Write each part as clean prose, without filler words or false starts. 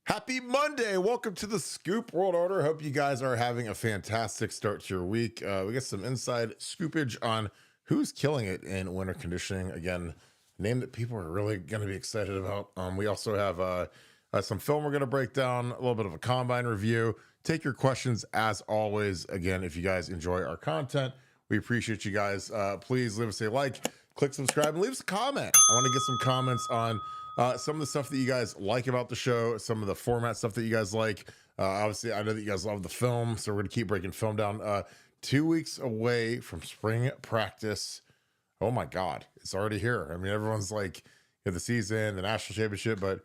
Happy Monday. Welcome to the Scoop World Order. Hope you guys are having a fantastic start to your week. We got some inside scoopage on who's killing it in winter conditioning. Again, a name that people are really going to be excited about. We also have some film we're going to break down, a little bit of a combine review. Take your questions as always. Again, if you guys enjoy our content, we appreciate you guys. Please leave us a like, click subscribe, and leave us a comment. I want to get some comments on some of the stuff that you guys like about the show, some of the format stuff that you guys like. Obviously, I know that you guys love the film, so we're going to keep breaking film down. 2 weeks away from spring practice. Oh my God, it's already here. I mean, everyone's like, the season, the national championship, but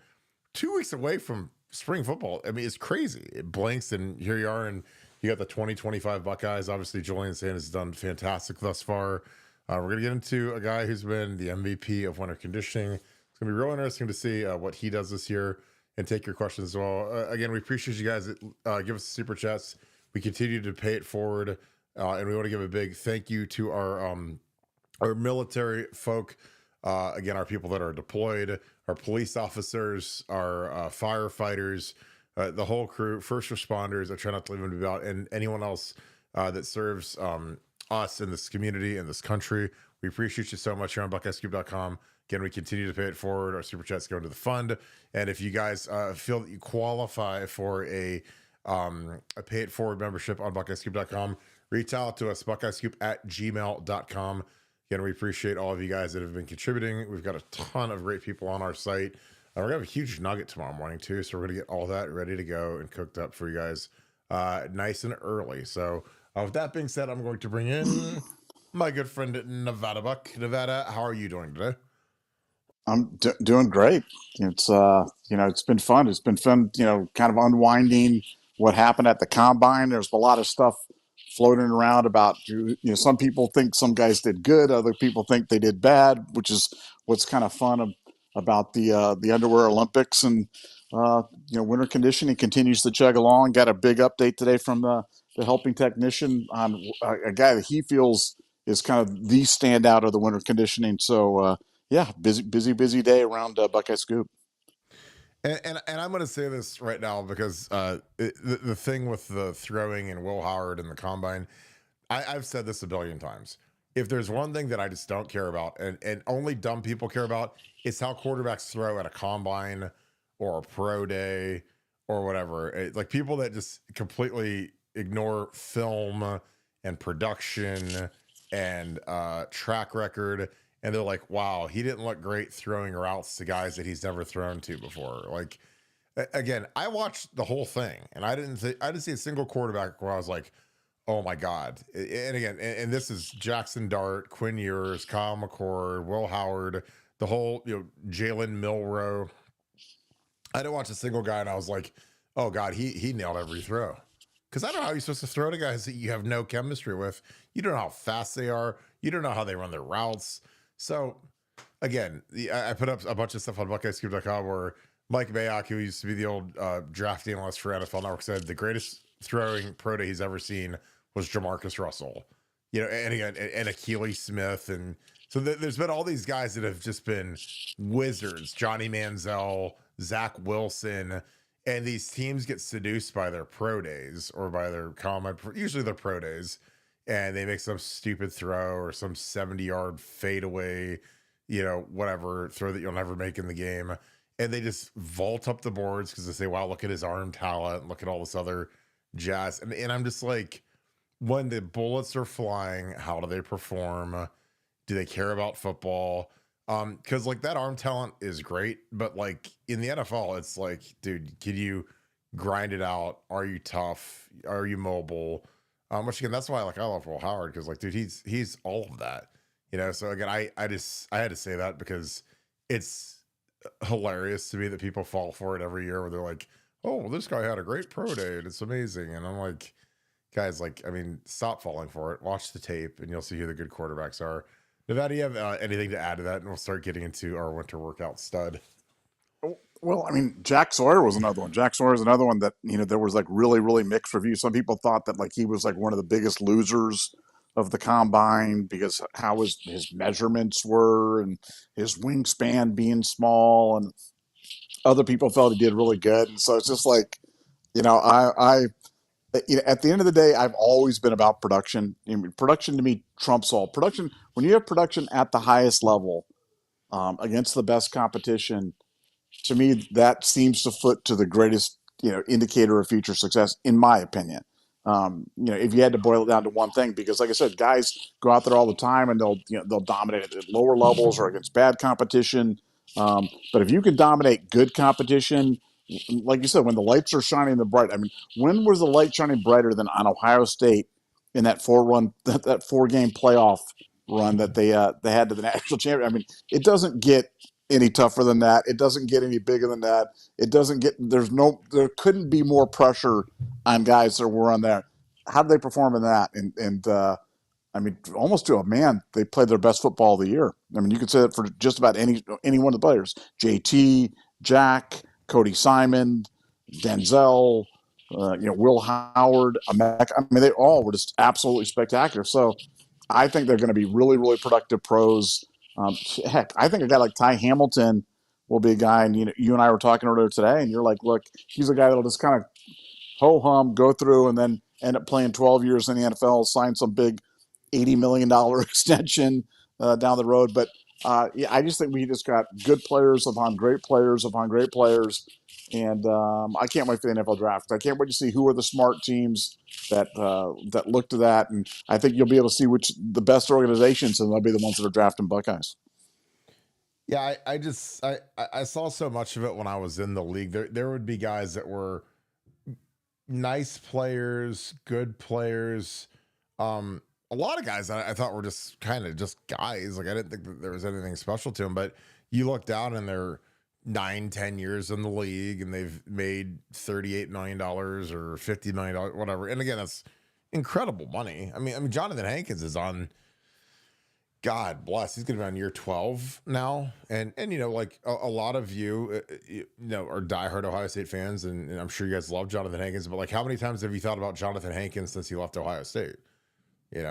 2 weeks away from spring football. I mean, it's crazy. It blinks, and here you are, and you got the 2025 Buckeyes. Obviously, Julian Sanders has done fantastic thus far. We're going to get into a guy who's been the MVP of winter conditioning. It's going to be real interesting to see what he does this year and take your questions as well. Again, we appreciate you guys that give us the super chats. We continue to pay it forward, and we want to give a big thank you to our military folk. Again, our people that are deployed, our police officers, our firefighters, the whole crew, first responders. I try not to leave them out, and anyone else that serves us in this community, in this country. We appreciate you so much here on BuckeyeScoop.com. Again, we continue to pay it forward. Our super chats go into the fund. And if you guys feel that you qualify for a pay it forward membership on BuckeyeScoop.com, reach out to us, BuckeyeScoop@gmail.com. Again, we appreciate all of you guys that have been contributing. We've got a ton of great people on our site. We're going to have a huge nugget tomorrow morning, too. So we're going to get all that ready to go and cooked up for you guys nice and early. So with that being said, I'm going to bring in my good friend Nevadabuck. Nevada, how are you doing today? I'm doing great. It's it's been fun. It's been fun, kind of unwinding what happened at the combine. There's a lot of stuff floating around about, some people think some guys did good, other people think they did bad, which is what's kind of fun about the underwear Olympics. And winter conditioning continues to chug along. Got a big update today from the helping technician on a guy that he feels is kind of the standout of the winter conditioning. So yeah, busy day around Buckeye Scoop. And I'm going to say this right now because the thing with the throwing and Will Howard and the combine, I've said this a billion times. If there's one thing that I just don't care about, and only dumb people care about, it's how quarterbacks throw at a combine or a pro day or whatever. Like people that just completely ignore film and production and track record, and they're like, wow, he didn't look great throwing routes to guys that he's never thrown to before. Like, again, I watched the whole thing, and I didn't see a single quarterback where I was like, oh my God. And again, and this is Jackson Dart, Quinn Ewers, Kyle McCord, Will Howard, the whole, Jalen Milrow. I didn't watch a single guy, and I was like, oh God, he nailed every throw. Because I don't know how you're supposed to throw to guys that you have no chemistry with. You don't know how fast they are. You don't know how they run their routes. So, again, I put up a bunch of stuff on BuckeyeScoop.com where Mike Mayock, who used to be the old draft analyst for NFL Network, said the greatest throwing pro day he's ever seen was Jamarcus Russell. And again, and Akili Smith. And so there's been all these guys that have just been wizards. Johnny Manziel, Zach Wilson. And these teams get seduced by their pro days or by their combine, usually their pro days, and they make some stupid throw or some 70-yard fadeaway, whatever throw that you'll never make in the game. And they just vault up the boards because they say, wow, look at his arm talent, look at all this other jazz. And I'm just like, when the bullets are flying, how do they perform? Do they care about football? Because like that arm talent is great, but like in the NFL, it's like, dude, can you grind it out? Are you tough? Are you mobile? Which again, that's why I love Will Howard, because like, dude, he's all of that, So again, I had to say that because it's hilarious to me that people fall for it every year where they're like, oh, well, this guy had a great pro day and it's amazing, and I'm like, guys, like, I mean, stop falling for it. Watch the tape, and you'll see who the good quarterbacks are. Nevada, do you have anything to add to that? And we'll start getting into our winter workout stud. Well, I mean, Jack Sawyer was another one. Jack Sawyer is another one that, there was like really mixed reviews. Some people thought that like he was like one of the biggest losers of the combine because how his measurements were and his wingspan being small. And other people felt he did really good. And so it's just like, I at the end of the day, I've always been about production. Production to me trumps all. Production, when you have production at the highest level, against the best competition, to me, that seems to foot to the greatest, indicator of future success, in my opinion. If you had to boil it down to one thing, because like I said, guys go out there all the time and they'll dominate at lower levels or against bad competition. But if you can dominate good competition, like you said, when the lights are shining the bright, I mean, when was the light shining brighter than on Ohio State in that that 4-game playoff run that they had to the national championship? I mean, it doesn't get any tougher than that. It doesn't get any bigger than that. It doesn't get, there couldn't be more pressure on guys that were on there. How did they perform in that? I mean, almost to a man, they played their best football of the year. I mean, you could say that for just about any one of the players. JT, Jack, Cody Simon, Denzel, Will Howard, Amek. I mean, they all were just absolutely spectacular. So I think they're going to be really, really productive pros. Heck, I think a guy like Ty Hamilton will be a guy, and you and I were talking earlier today, and you're like, look, he's a guy that'll just kind of ho-hum, go through, and then end up playing 12 years in the NFL, sign some big $80 million extension down the road. But yeah, I just think we just got good players upon great players upon great players. And I can't wait for the NFL draft. I can't wait to see who are the smart teams that look to that. And I think you'll be able to see which the best organizations, and they'll be the ones that are drafting Buckeyes. Yeah, I saw so much of it when I was in the league. There would be guys that were nice players, good players. A lot of guys I thought were just kind of just guys. Like I didn't think that there was anything special to them. But you look down and they're 9-10 years in the league and they've made $38 million or $50 million, whatever. And again, that's incredible money. I mean, Jonathan Hankins is on, God bless, he's going to be on year 12 now. And like a lot of you, are diehard Ohio State fans. And I'm sure you guys love Jonathan Hankins, but like how many times have you thought about Jonathan Hankins since he left Ohio State?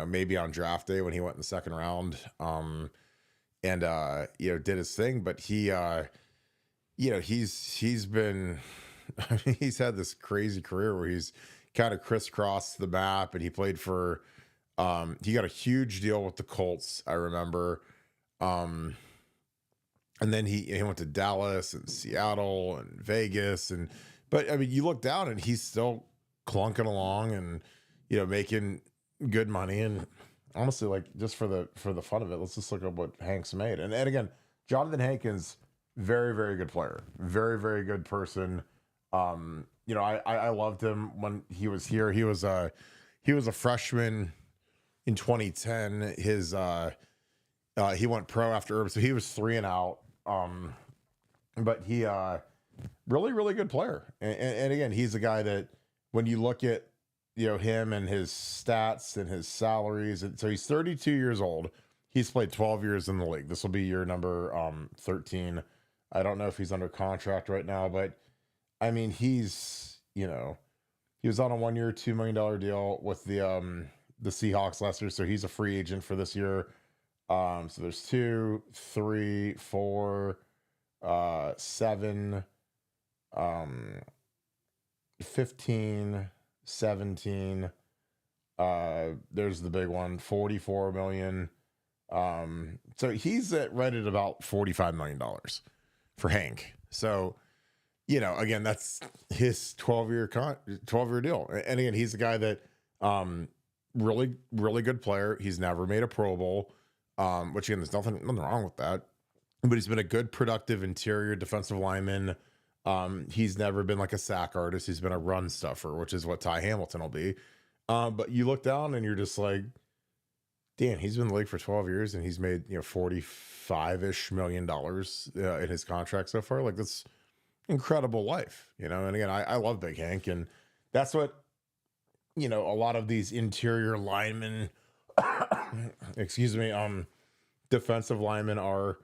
Maybe on draft day when he went in the second round, and did his thing, but he, he's been, I mean, he's had this crazy career where he's kind of crisscrossed the map, and he played for, he got a huge deal with the Colts, I remember. And then he went to Dallas and Seattle and Vegas. But I mean, you look down and he's still clunking along and, making good money. And honestly, like just for the fun of it, let's just look up what Hanks made. And again, Jonathan Hankins, very, very good player, very, very good person. I loved him when he was here. He was a freshman in 2010. He went pro after Urban, so he was 3 and out. But he really, really good player. And again, he's a guy that when you look at him and his stats and his salaries, and so he's 32 years old. He's played 12 years in the league. This will be year number 13. I don't know if he's under contract right now, but I mean, he's, he was on a 1-year, $2 million deal with the Seahawks last year. So he's a free agent for this year. So there's 2, 3, 4, 7, 15, 17. There's the big one, 44 million. So he's right at about $45 million for Hank. So, again, that's his 12-year deal. And again, he's a guy that, really, really good player. He's never made a Pro Bowl, which again, there's nothing wrong with that, but he's been a good, productive interior defensive lineman. He's never been like a sack artist. He's been a run stuffer, which is what Ty Hamilton will be. But you look down and you're just like, damn, he's been in the league for 12 years and he's made, $45-ish million in his contract so far. Like that's incredible life, and again, I love Big Hank, and that's what, a lot of these interior linemen, excuse me, defensive linemen are,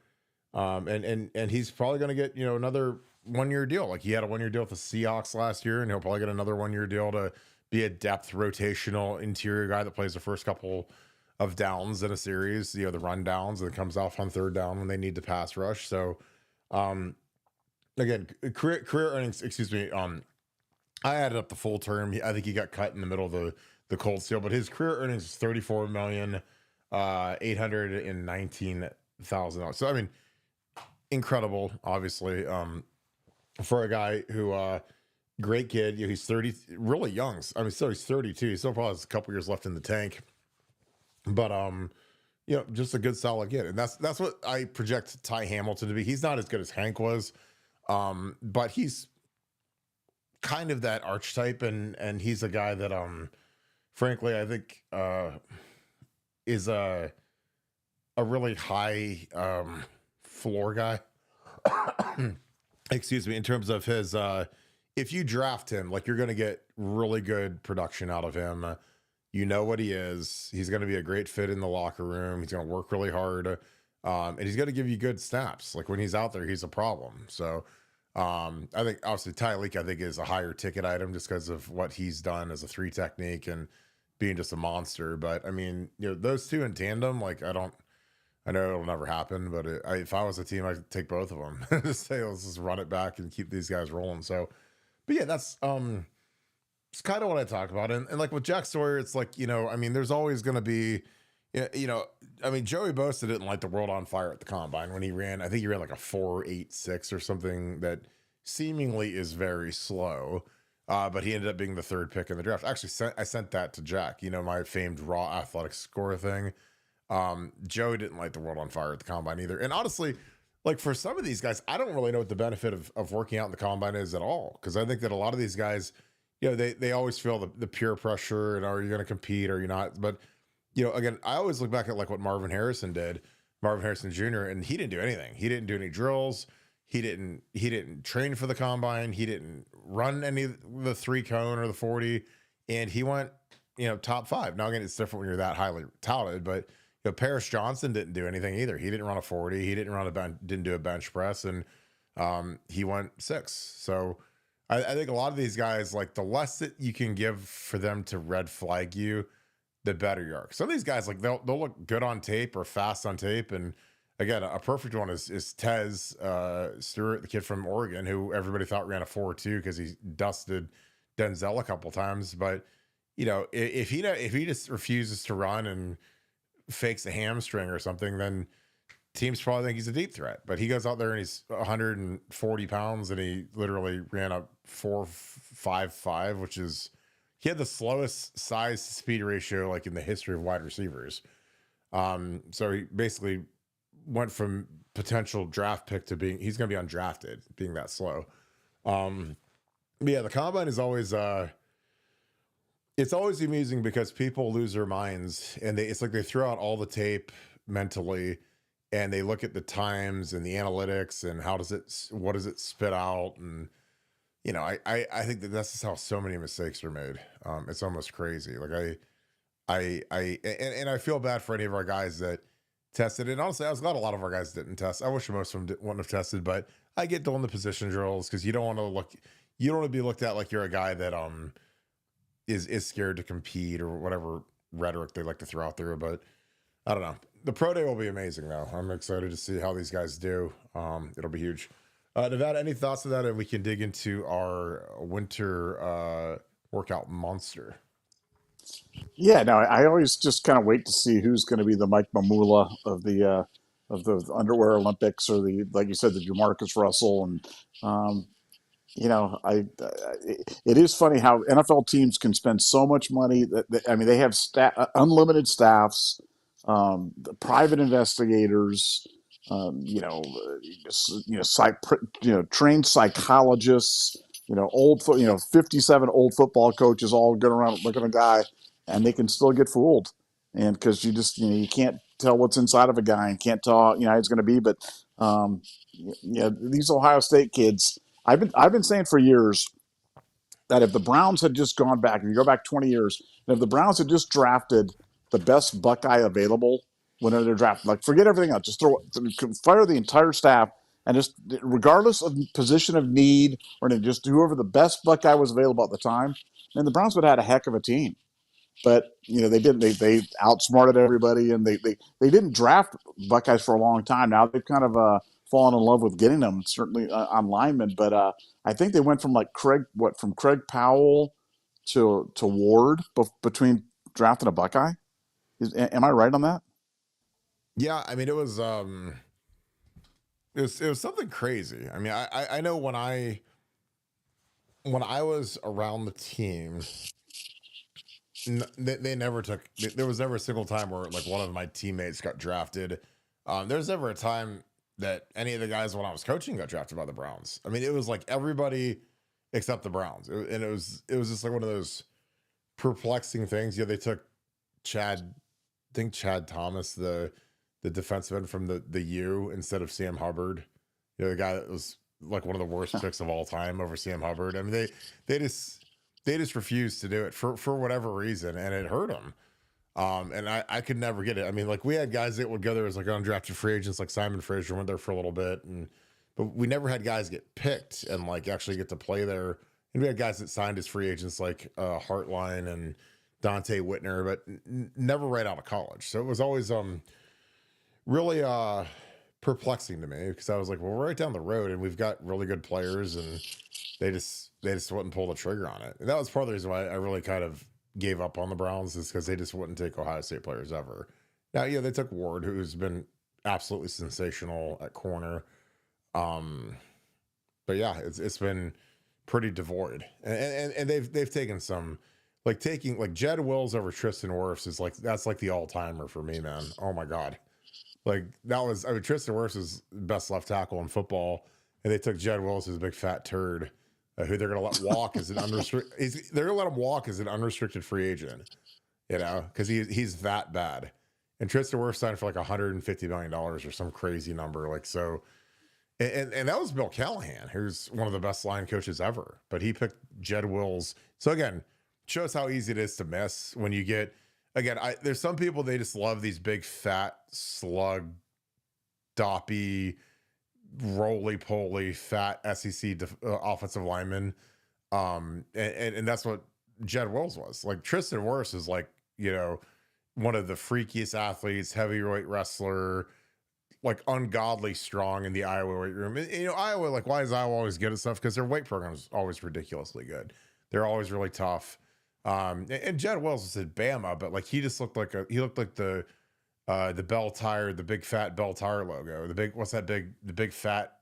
and he's probably going to get, another 1-year deal. Like he had a 1-year deal with the Seahawks last year, and he'll probably get another 1-year deal to be a depth rotational interior guy that plays the first couple of downs in a series, the run downs, and comes off on third down when they need to pass rush. So, again, career earnings. Excuse me. I added up the full term. I think he got cut in the middle of the cold steel, but his career earnings is 34,819,000. So I mean, incredible, obviously, for a guy who great kid. You know, he's 30, really young. I mean, still he's 32. He still probably has a couple years left in the tank. But you know, just a good solid kid. And that's what I project Ty Hamilton to be. He's not as good as Hank was. But he's kind of that archetype, and he's a guy that frankly I think is a really high floor guy. Excuse me, in terms of his if you draft him, like, you're going to get really good production out of him. You know what he is. He's going to be a great fit in the locker room. He's going to work really hard. And he's going to give you good snaps. Like, when he's out there, he's a problem. So I think obviously Tyreek, I think, is a higher ticket item just because of what he's done as a 3 technique and being just a monster. But I mean, you know, those two in tandem, like, I know it'll never happen, but if I was a team, I'd take both of them. Just say, let's just run it back and keep these guys rolling. So, but yeah, that's it's kind of what I talk about. And like with Jack Sawyer, it's like, you know, I mean, there's always going to be, you know, I mean, Joey Bosa didn't light the world on fire at the combine when he ran. I think he ran like a 4.86 or something that seemingly is very slow. But he ended up being the 3rd pick in the draft. Actually, I sent that to Jack, you know, my famed raw athletic score thing. Joey didn't light the world on fire at the combine either. And honestly, like, for some of these guys, I don't really know what the benefit of working out in the combine is at all. Because I think that a lot of these guys, you know, they always feel the peer pressure and, are you going to compete or are you not? But, you know, again, I always look back at like what Marvin Harrison Jr., and he didn't do anything. He didn't do any drills. He didn't train for the combine. He didn't run any of the 3 cone or the 40, and he went, you know, top 5. Now, again, it's different when you're that highly touted, but, you know, Paris Johnson didn't do anything either. He didn't run a 40. He didn't do a bench press, and he went 6. So I think a lot of these guys, like, the less that you can give for them to red flag you, the better you are. Some of these guys, like, they'll look good on tape or fast on tape. And again, a perfect one is Tez Stewart, the kid from Oregon, who everybody thought ran a 4.2 because he dusted Denzel a couple times. But, you know, if he just refuses to run and fakes a hamstring or something, then teams probably think he's a deep threat. But he goes out there and he's 140 pounds and he literally ran a 4.55, which is, he had the slowest size to speed ratio like in the history of wide receivers. So he basically went from potential draft pick to being, he's going to be undrafted, being that slow. But yeah, the combine is always it's always amusing because people lose their minds and it's like they throw out all the tape mentally and they look at the times and the analytics and what does it spit out? And, you know, I think that's just how so many mistakes are made. It's almost crazy. Like I feel bad for any of our guys that tested. And honestly, I was glad a lot of our guys didn't test. I wish most of them wouldn't have tested, but I get doing the position drills because you don't want to be looked at like you're a guy that is scared to compete or whatever rhetoric they like to throw out there. But I don't know. The pro day will be amazing though. I'm excited to see how these guys do. It'll be huge. Nevada, any thoughts on that? And we can dig into our winter workout monster. Yeah, no, I always just kind of wait to see who's going to be the Mike Mamula of the underwear Olympics, or the, like you said, the Jamarcus Russell. And you know, it is funny how NFL teams can spend so much money I mean, they have unlimited staffs, private investigators, you know, trained psychologists, you know, 57 old football coaches all going around looking at a guy, and they can still get fooled. And because you can't tell what's inside of a guy and can't tell, how it's going to be. But these Ohio State kids, I've been saying for years that if the Browns had just gone back, if you go back 20 years, and if the Browns had just drafted the best Buckeye available whenever they're drafted, like, forget everything else, just fire the entire staff, and just, regardless of position of need, or just whoever the best Buckeye was available at the time, then the Browns would have had a heck of a team. But they didn't. They outsmarted everybody, and they didn't draft Buckeyes for a long time. Now they've kind of fallen in love with getting them, certainly on linemen. But I think they went from like from Craig Powell to Ward between drafting a Buckeye. Am I right on that? Yeah, I mean it was something crazy. I mean, I know when I was around the team, they never took. There was never a single time where like one of my teammates got drafted. There's never a time that any of the guys when I was coaching got drafted by the Browns. I mean, it was like everybody except the Browns, and it was just like one of those perplexing things. Yeah, they took Chad, I think Chad Thomas, the defensive end from the U instead of Sam Hubbard. You know, the guy that was like one of the worst picks of all time over Sam Hubbard. I mean, they just refused to do it for whatever reason, and it hurt them. And I could never get it. I mean, like we had guys that would go there as like undrafted free agents, like Simon Fraser went there for a little bit, but we never had guys get picked and like actually get to play there. And we had guys that signed as free agents like Hartline and Dante Whitner, but never right out of college. So it was always really perplexing to me because I was like, well, we're right down the road and we've got really good players, and they just wouldn't pull the trigger on it. And that was part of the reason why I really kind of gave up on the Browns, is because they just wouldn't take Ohio State players ever. Now, yeah, they took Ward, who's been absolutely sensational at corner. But yeah, it's been pretty devoid, and they've taken some, like taking like Jed Wills over Tristan Wirfs is like that's like the all timer for me, man. Oh my god, like that was, I mean, Tristan Wirfs is best left tackle in football, and they took Jed Wills as a big fat turd, who they're gonna let walk as an unrestricted. They're gonna let him walk as an unrestricted free agent, you know, because he's that bad. And Tristan Wirfs signed for like $150 million or some crazy number, like so. And that was Bill Callahan, who's one of the best line coaches ever. But he picked Jed Wills. So again, shows how easy it is to miss when you get, again, there's some people, they just love these big fat slug, doppy, roly-poly, fat SEC offensive linemen. And that's what Jed Wills was. Like Tristan Wirfs is like, you know, one of the freakiest athletes, heavyweight wrestler, like ungodly strong in the Iowa weight room. And, you know, Iowa, like, why is Iowa always good at stuff? Because their weight program is always ridiculously good. They're always really tough. And Jed Wells was at Bama, but like he just looked like the Bell Tire, the big fat Bell Tire logo. The big fat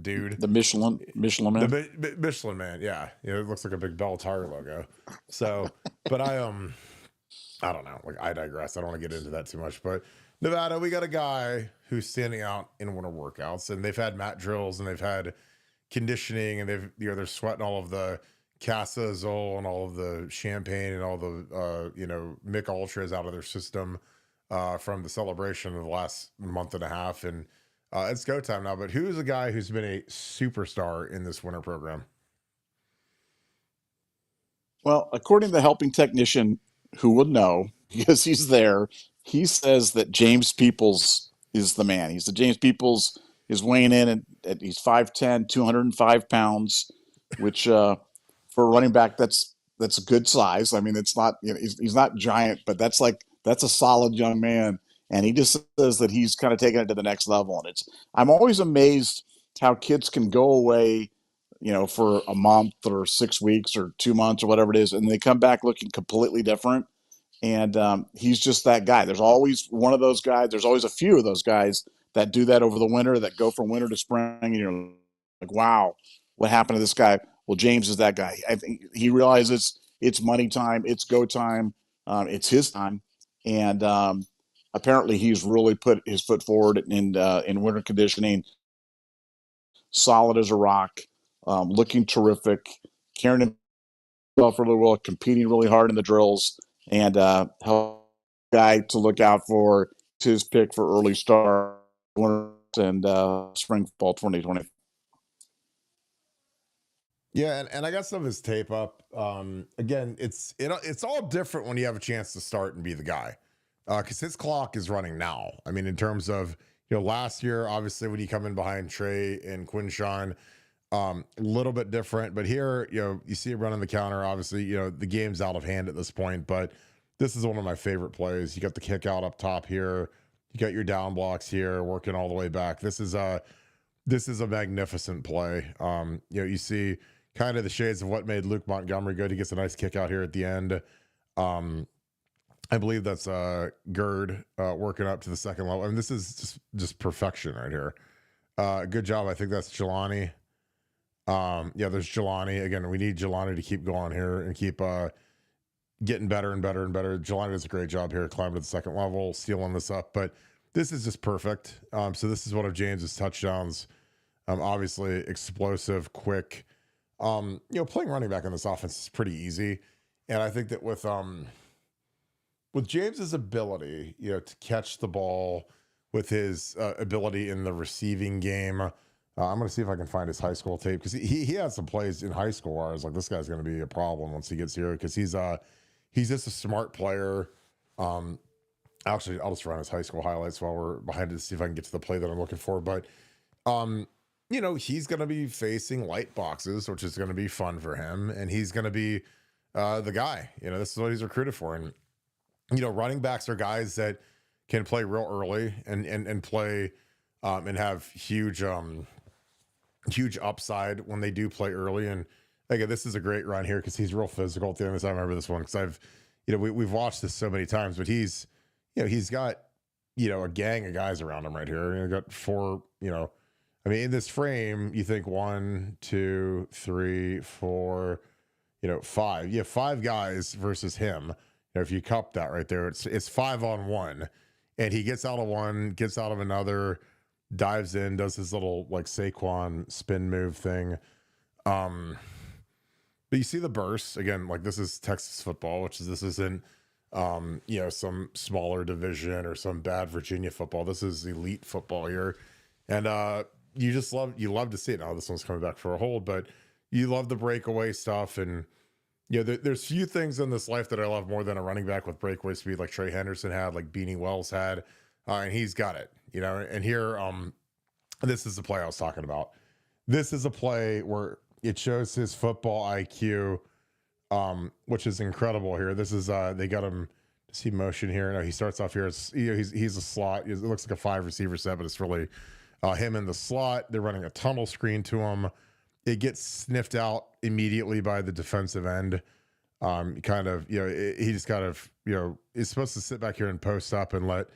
dude, the Michelin man, the Michelin man. Yeah, it looks like a big Bell Tire logo. So, but I don't know. Like I digress. I don't want to get into that too much, but Nevada, we got a guy who's standing out in winter workouts, and they've had mat drills and they've had conditioning, and they're sweating all of the Casa Azul and all of the champagne and all the Mick Ultras out of their system from the celebration of the last month and a half, and it's go time now. But who's a guy who's been a superstar in this winter program? Well, according to the helping technician, who would know because he's there, he says that James Peoples is the man. James Peoples is weighing in at he's 5'10", 205 pounds, which for a running back, that's a good size. I mean, it's not, he's not giant, but that's a solid young man. And he just says that he's kind of taking it to the next level. And I'm always amazed how kids can go away, for a month or 6 weeks or 2 months or whatever it is, and they come back looking completely different. And he's just that guy. There's always one of those guys. There's always a few of those guys that do that over the winter, that go from winter to spring. And you're like, wow, what happened to this guy? Well, James is that guy. I think he realizes it's money time. It's go time. It's his time. And apparently he's really put his foot forward in winter conditioning, solid as a rock, looking terrific, carrying himself really well, competing really hard in the drills. And help guy to look out for. His pick for early start and spring football 2020. Yeah, and I got some of his tape up. Again, it's all different when you have a chance to start and be the guy, because his clock is running now. I mean, in terms of last year, obviously when you come in behind Trey and Quinshawn, a little bit different, but here, you see him running the counter. Obviously, the game's out of hand at this point, but this is one of my favorite plays. You got the kick out up top here. You got your down blocks here, working all the way back. This is This is a magnificent play. You see kind of the shades of what made Luke Montgomery good. He gets a nice kick out here at the end. Um, I believe that's Gerd working up to the second level. I mean, this is just perfection right here. Good job. I think that's Jelani. Yeah, there's Jelani. Again, we need Jelani to keep going here and keep getting better and better and better. Jelani does a great job here, climbing to the second level, stealing this up. But this is just perfect. So this is one of James's touchdowns. Obviously explosive, quick. Playing running back in this offense is pretty easy. And I think that with James's ability, to catch the ball, with his ability in the receiving game, I'm going to see if I can find his high school tape, because he had some plays in high school where I was like, this guy's going to be a problem once he gets here, because he's just a smart player. Actually, I'll just run his high school highlights while we're behind it to see if I can get to the play that I'm looking for. But he's going to be facing light boxes, which is going to be fun for him, and he's going to be the guy. This is what he's recruited for. And running backs are guys that can play real early and play and have huge upside when they do play early. And again, this is a great run here because he's real physical at the end of this. I remember this one because we've watched this so many times, but he's got a gang of guys around him right here. Got four. In this frame, you think 1, 2, 3, 4, 5. You have 5 guys versus him. If you cup that right there, it's 5-on-1. And he gets out of one, gets out of another, dives in, does his little like Saquon spin move thing. But you see the burst again, like this is Texas football, this isn't some smaller division or some bad Virginia football. This is elite football here. And you love to see it. Now this one's coming back for a hold, but you love the breakaway stuff. And there's few things in this life that I love more than a running back with breakaway speed, like Trey Henderson had, like Beanie Wells had, and he's got it. And here, this is the play I was talking about. This is a play where it shows his football IQ, which is incredible here. This is they got him to see motion here. No, he starts off here. He's a slot. It looks like a 5 receiver set, but it's really him in the slot. They're running a tunnel screen to him. It gets sniffed out immediately by the defensive end. He just kind of, is supposed to sit back here and post up and let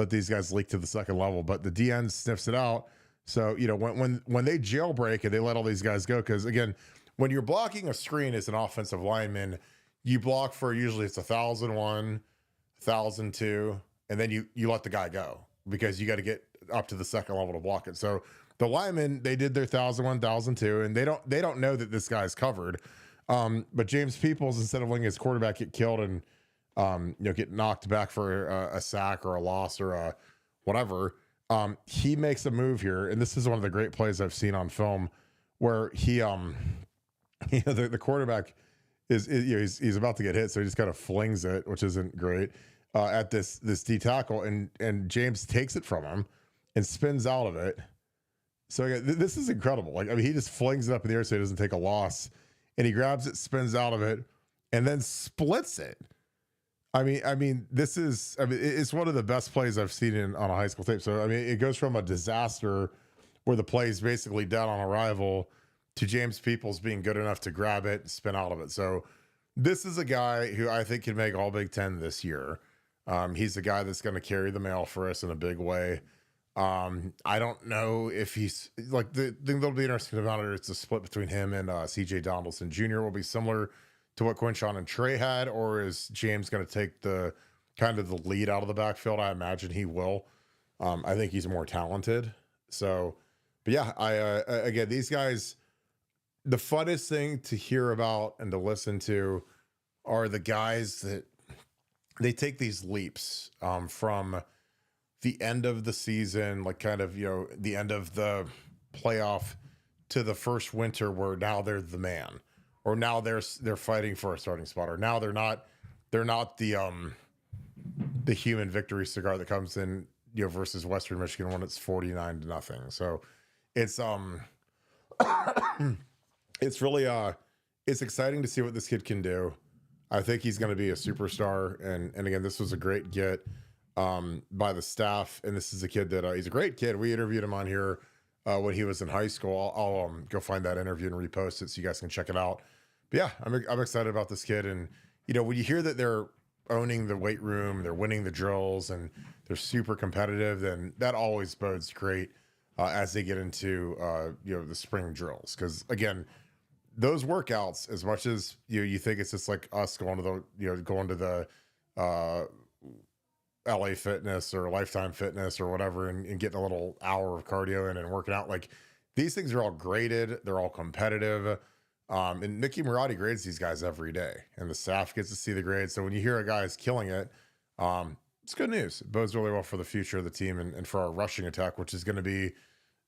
these guys leak to the second level, but the DN sniffs it out. So, when they jailbreak and they let all these guys go, because again, when you're blocking a screen as an offensive lineman, you block for usually it's 1,001, 1,002, and then you let the guy go because you got to get up to the second level to block it. So the linemen, they did their 1,001, 1,002, and they don't know that this guy's covered. But James Peoples, instead of letting his quarterback get killed and get knocked back for a sack or a loss or a whatever, he makes a move here, and this is one of the great plays I've seen on film where he the quarterback he's about to get hit, so he just kind of flings it, which isn't great, at this D tackle, and James takes it from him and spins out of it. So again, this is incredible. He just flings it up in the air so he doesn't take a loss, and he grabs it, spins out of it, and then splits it. It's one of the best plays I've seen on a high school tape. So, it goes from a disaster where the play is basically dead on arrival to James Peoples being good enough to grab it and spin out of it. So this is a guy who I think can make All Big Ten this year. He's the guy that's going to carry the mail for us in a big way. I don't know if he's like the thing that'll be interesting to monitor. It's a split between him and CJ Donaldson Jr. will be similar to what Quinshon and Trey had, or is James going to take the kind of the lead out of the backfield? I imagine he will. I think he's more talented. So, but yeah, again, these guys, the funnest thing to hear about and to listen to are the guys that they take these leaps from the end of the season, like kind of, the end of the playoff to the first winter where now they're the man, or now they're fighting for a starting spot, or now they're not the human victory cigar that comes in, versus Western Michigan when it's 49-0. So it's it's really it's exciting to see what this kid can do. I think he's going to be a superstar. And again, this was a great get by the staff. And this is a kid that he's a great kid. We interviewed him on here when he was in high school. I'll go find that interview and repost it so you guys can check it out. But yeah, I'm excited about this kid. And, when you hear that they're owning the weight room, they're winning the drills, and they're super competitive, then that always bodes great as they get into, the spring drills. Because, again, those workouts, as much as you think it's just like us going to the uh, LA Fitness or Lifetime Fitness or whatever, and getting a little hour of cardio in and working out. Like, these things are all graded, they're all competitive. And Mickey Marotti grades these guys every day, and the staff gets to see the grades. So when you hear a guy is killing it, it's good news. It bodes really well for the future of the team and for our rushing attack, which is going to be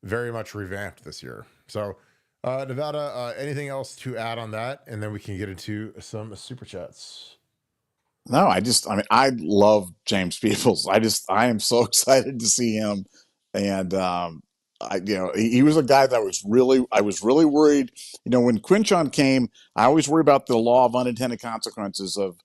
very much revamped this year. So, Nevada, anything else to add on that? And then we can get into some super chats. No, I love James Peoples. I am so excited to see him. And, he was a guy that I was really worried. When Quinchon came, I always worry about the law of unintended consequences of,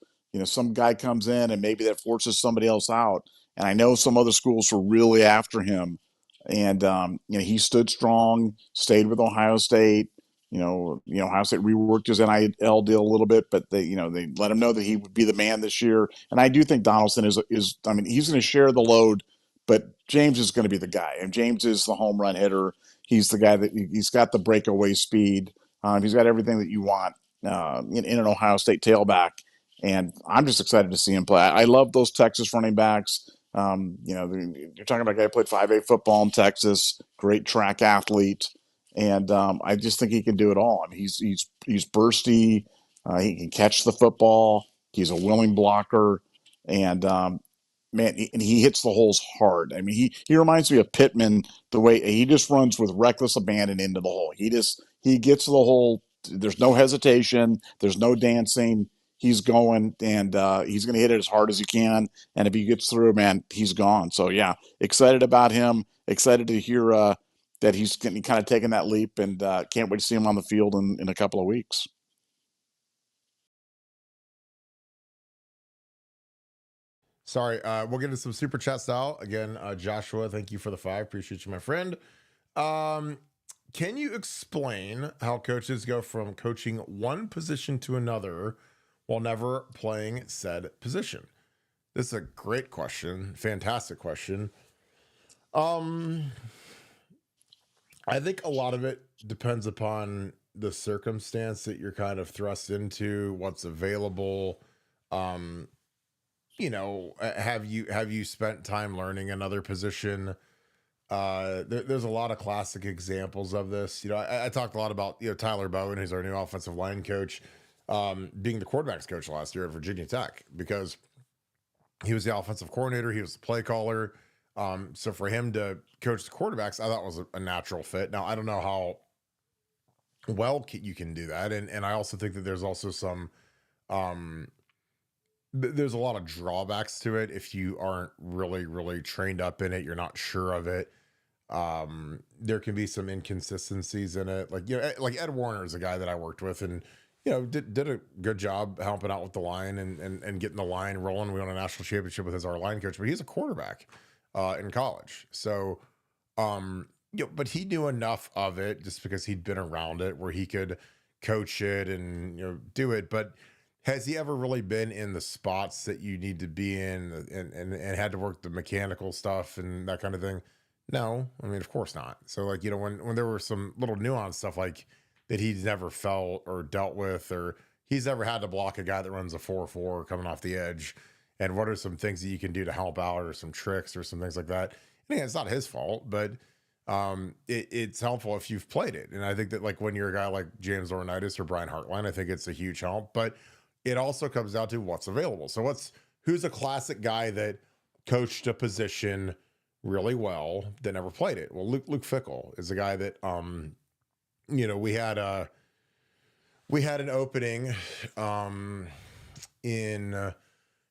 some guy comes in and maybe that forces somebody else out. And I know some other schools were really after him. And, he stood strong, stayed with Ohio State. Ohio State reworked his NIL deal a little bit, but they let him know that he would be the man this year. And I do think Donaldson is he's going to share the load, but James is going to be the guy. And James is the home run hitter. He's the guy he's got the breakaway speed. He's got everything that you want in an Ohio State tailback. And I'm just excited to see him play. I love those Texas running backs. You're talking about a guy who played 5A football in Texas, great track athlete. And I just think he can do it all. I mean, he's bursty. He can catch the football. He's a willing blocker, and he hits the holes hard. I mean, he reminds me of Pittman the way he just runs with reckless abandon into the hole. He gets to the hole. There's no hesitation. There's no dancing. He's going, and he's going to hit it as hard as he can. And if he gets through, man, he's gone. So yeah, excited about him. Excited to hear that he's kind of taking that leap, and can't wait to see him on the field in a couple of weeks. Sorry, we'll get into some super chats now. Again, Joshua, thank you for the 5. Appreciate you, my friend. Can you explain how coaches go from coaching one position to another while never playing said position? This is a great question. Fantastic question. I think a lot of it depends upon the circumstance that you're kind of thrust into, what's available. Have you spent time learning another position? There's a lot of classic examples of this. I talked a lot about Tyler Bowen, who's our new offensive line coach, being the quarterbacks coach last year at Virginia Tech, because he was the offensive coordinator, he was the play caller. So for him to coach the quarterbacks, I thought was a natural fit. Now, I don't know how well you can do that. And I also think that there's also some, there's a lot of drawbacks to it. If you aren't really, really trained up in it, you're not sure of it. There can be some inconsistencies in it. Like Ed Warner is a guy that I worked with, and, did a good job helping out with the line and getting the line rolling. We won a national championship with our line coach, but he's a quarterback in college. So, but he knew enough of it just because he'd been around it where he could coach it and, do it. But has he ever really been in the spots that you need to be in and had to work the mechanical stuff and that kind of thing? No, I mean, of course not. So when there were some little nuanced stuff like that he's never felt or dealt with, or he's never had to block a guy that runs a 4-4 coming off the edge. And what are some things that you can do to help out, or some tricks or some things like that? And again, it's not his fault, but it's helpful if you've played it. And I think that when you're a guy like James Laurinaitis or Brian Hartline, I think it's a huge help, but it also comes down to what's available. So who's a classic guy that coached a position really well that never played it? Well, Luke Fickell is a guy that, we had an opening in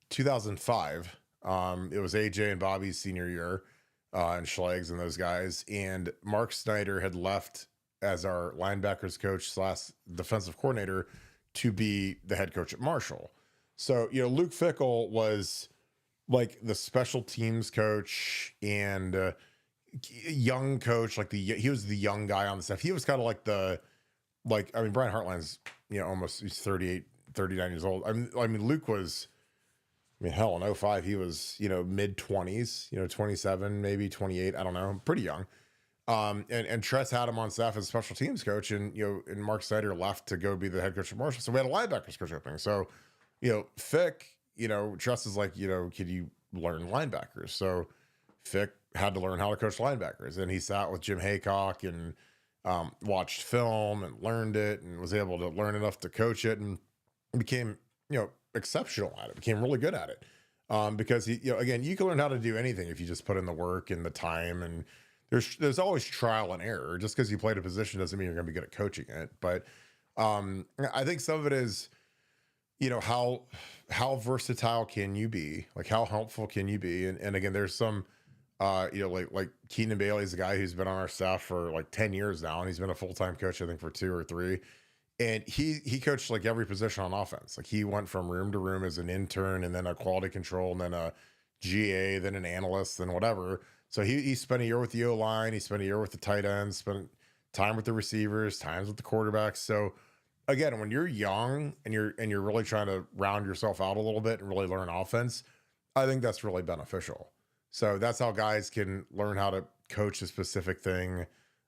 2005. It was AJ and Bobby's senior year, and Schleg's and those guys. And Mark Snyder had left as our linebackers coach / defensive coordinator to be the head coach at Marshall. So, Luke Fickell was like the special teams coach, and young coach, like he was the young guy on the staff. He was kind of like I mean, Brian Hartline's, almost, he's 38, 39 years old. I mean, Luke was, I mean, hell, in '05, he was, mid 20s, 27, maybe 28. I don't know, pretty young. And Tress had him on staff as a special teams coach, and and Mark Snyder left to go be the head coach of Marshall. So we had a linebackers coach opening. So, Fick, Tress is like, could you learn linebackers? So Fick had to learn how to coach linebackers, and he sat with Jim Haycock and watched film and learned it, and was able to learn enough to coach it, and became, exceptional at it, became really good at it. Because he, again, you can learn how to do anything if you just put in the work and the time, and there's always trial and error. Just because you played a position doesn't mean you're going to be good at coaching it. But I think some of it is, how versatile can you be? Like, how helpful can you be? And again, there's some, like Keenan Bailey's a guy who's been on our staff for like 10 years now, and he's been a full-time coach, I think, for 2 or 3. And he coached like every position on offense. Like, he went from room to room as an intern, and then a quality control, and then a GA, then an analyst, then whatever. So he spent a year with the O-line, he spent a year with the tight ends, spent time with the receivers, times with the quarterbacks. So again, when you're young and you're really trying to round yourself out a little bit and really learn offense, I think that's really beneficial. So that's how guys can learn how to coach a specific thing.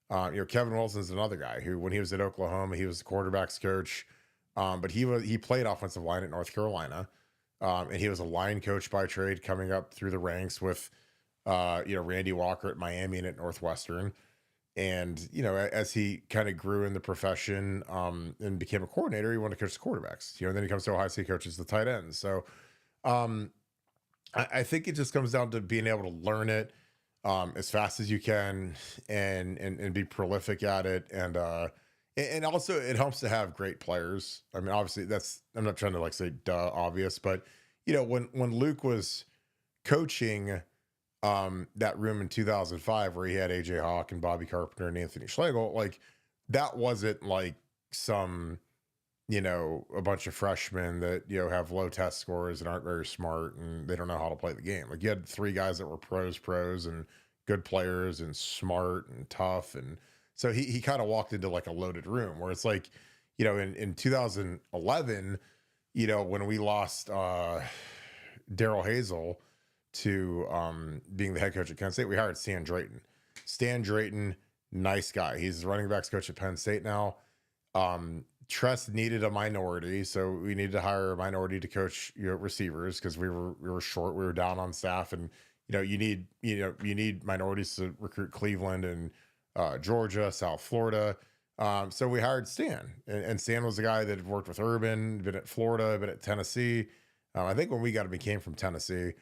Kevin Wilson's another guy who, when he was at Oklahoma, he was the quarterback's coach, but he played offensive line at North Carolina, and he was a line coach by trade, coming up through the ranks with Randy Walker at Miami and at Northwestern. And as he kind of grew in the profession and became a coordinator, he wanted to coach the quarterbacks. And then he comes to Ohio State, coaches the tight ends. So I think it just comes down to being able to learn it as fast as you can, and be prolific at it, and also it helps to have great players. I mean, obviously, I'm not trying to like say duh obvious, but when Luke was coaching that room in 2005, where he had AJ Hawk and Bobby Carpenter and Anthony Schlegel, like, that wasn't like some a bunch of freshmen that have low test scores and aren't very smart and they don't know how to play the game. Like, you had 3 guys that were pros and good players and smart and tough, and so he kind of walked into like a loaded room, where it's like, in 2011, when we lost Daryl Hazel to being the head coach at Kent State, we hired Stan Drayton. Stan Drayton, nice guy. He's the running backs coach at Penn State now. Tress needed a minority, so we needed to hire a minority to coach receivers, because we were short, we were down on staff, and you need minorities to recruit Cleveland and Georgia, South Florida. So we hired Stan, and Stan was the guy that had worked with Urban, been at Florida, been at Tennessee. I think when we got him, he came from Tennessee,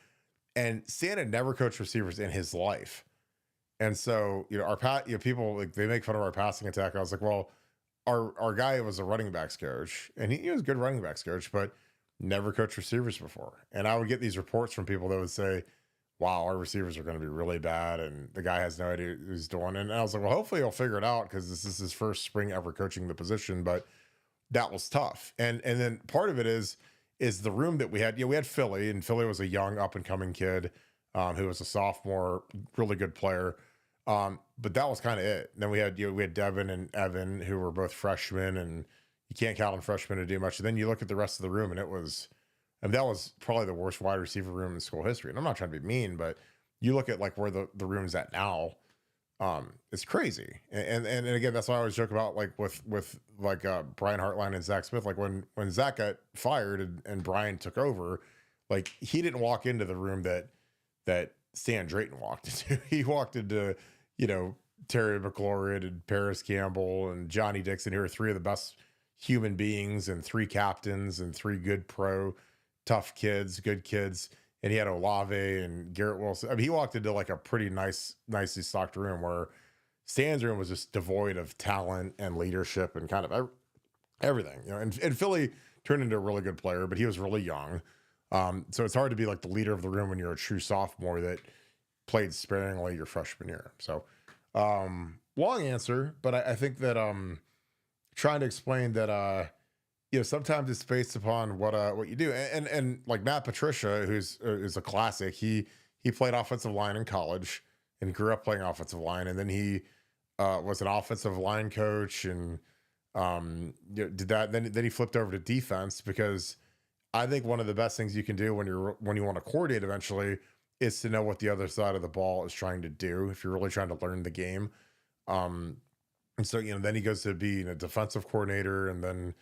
and Stan had never coached receivers in his life. And so, people, like, they make fun of our passing attack. I was like, well, our guy was a running backs coach, and he was a good running backs coach, but never coached receivers before. And I would get these reports from people that would say, wow, our receivers are going to be really bad, and the guy has no idea what he's doing. And I was like, well, hopefully he'll figure it out, because this is his first spring ever coaching the position. But that was tough. And then part of it is the room that we had. We had Philly, and Philly was a young up and coming kid who was a sophomore, really good player. But that was kind of it. And then we had Devin and Evan, who were both freshmen, and you can't count on freshmen to do much. And then you look at the rest of the room, and that was probably the worst wide receiver room in school history. And I'm not trying to be mean, but you look at like where the room's at now, it's crazy. And again, that's why I always joke about, like, with like Brian Hartline and Zach Smith. Like, when Zach got fired and Brian took over, like, he didn't walk into the room that Stan Drayton walked into. He walked into, Terry McLaurin and Paris Campbell and Johnny Dixon, who are 3 of the best human beings, and 3 captains, and 3 good tough kids, good kids. And he had Olave and Garrett Wilson. I mean, he walked into like a pretty nicely stocked room, where Stan's room was just devoid of talent and leadership and kind of everything. And Philly turned into a really good player, but he was really young. So it's hard to be like the leader of the room when you're a true sophomore that played sparingly your freshman year. So long answer, but I think that trying to explain that sometimes it's based upon what you do. And like Matt Patricia, who's a classic, he played offensive line in college, and grew up playing offensive line, and then he was an offensive line coach, and did that. Then he flipped over to defense, because I think one of the best things you can do when you want to coordinate eventually is to know what the other side of the ball is trying to do if you're really trying to learn the game. Um, and so, then he goes to being a defensive coordinator, and then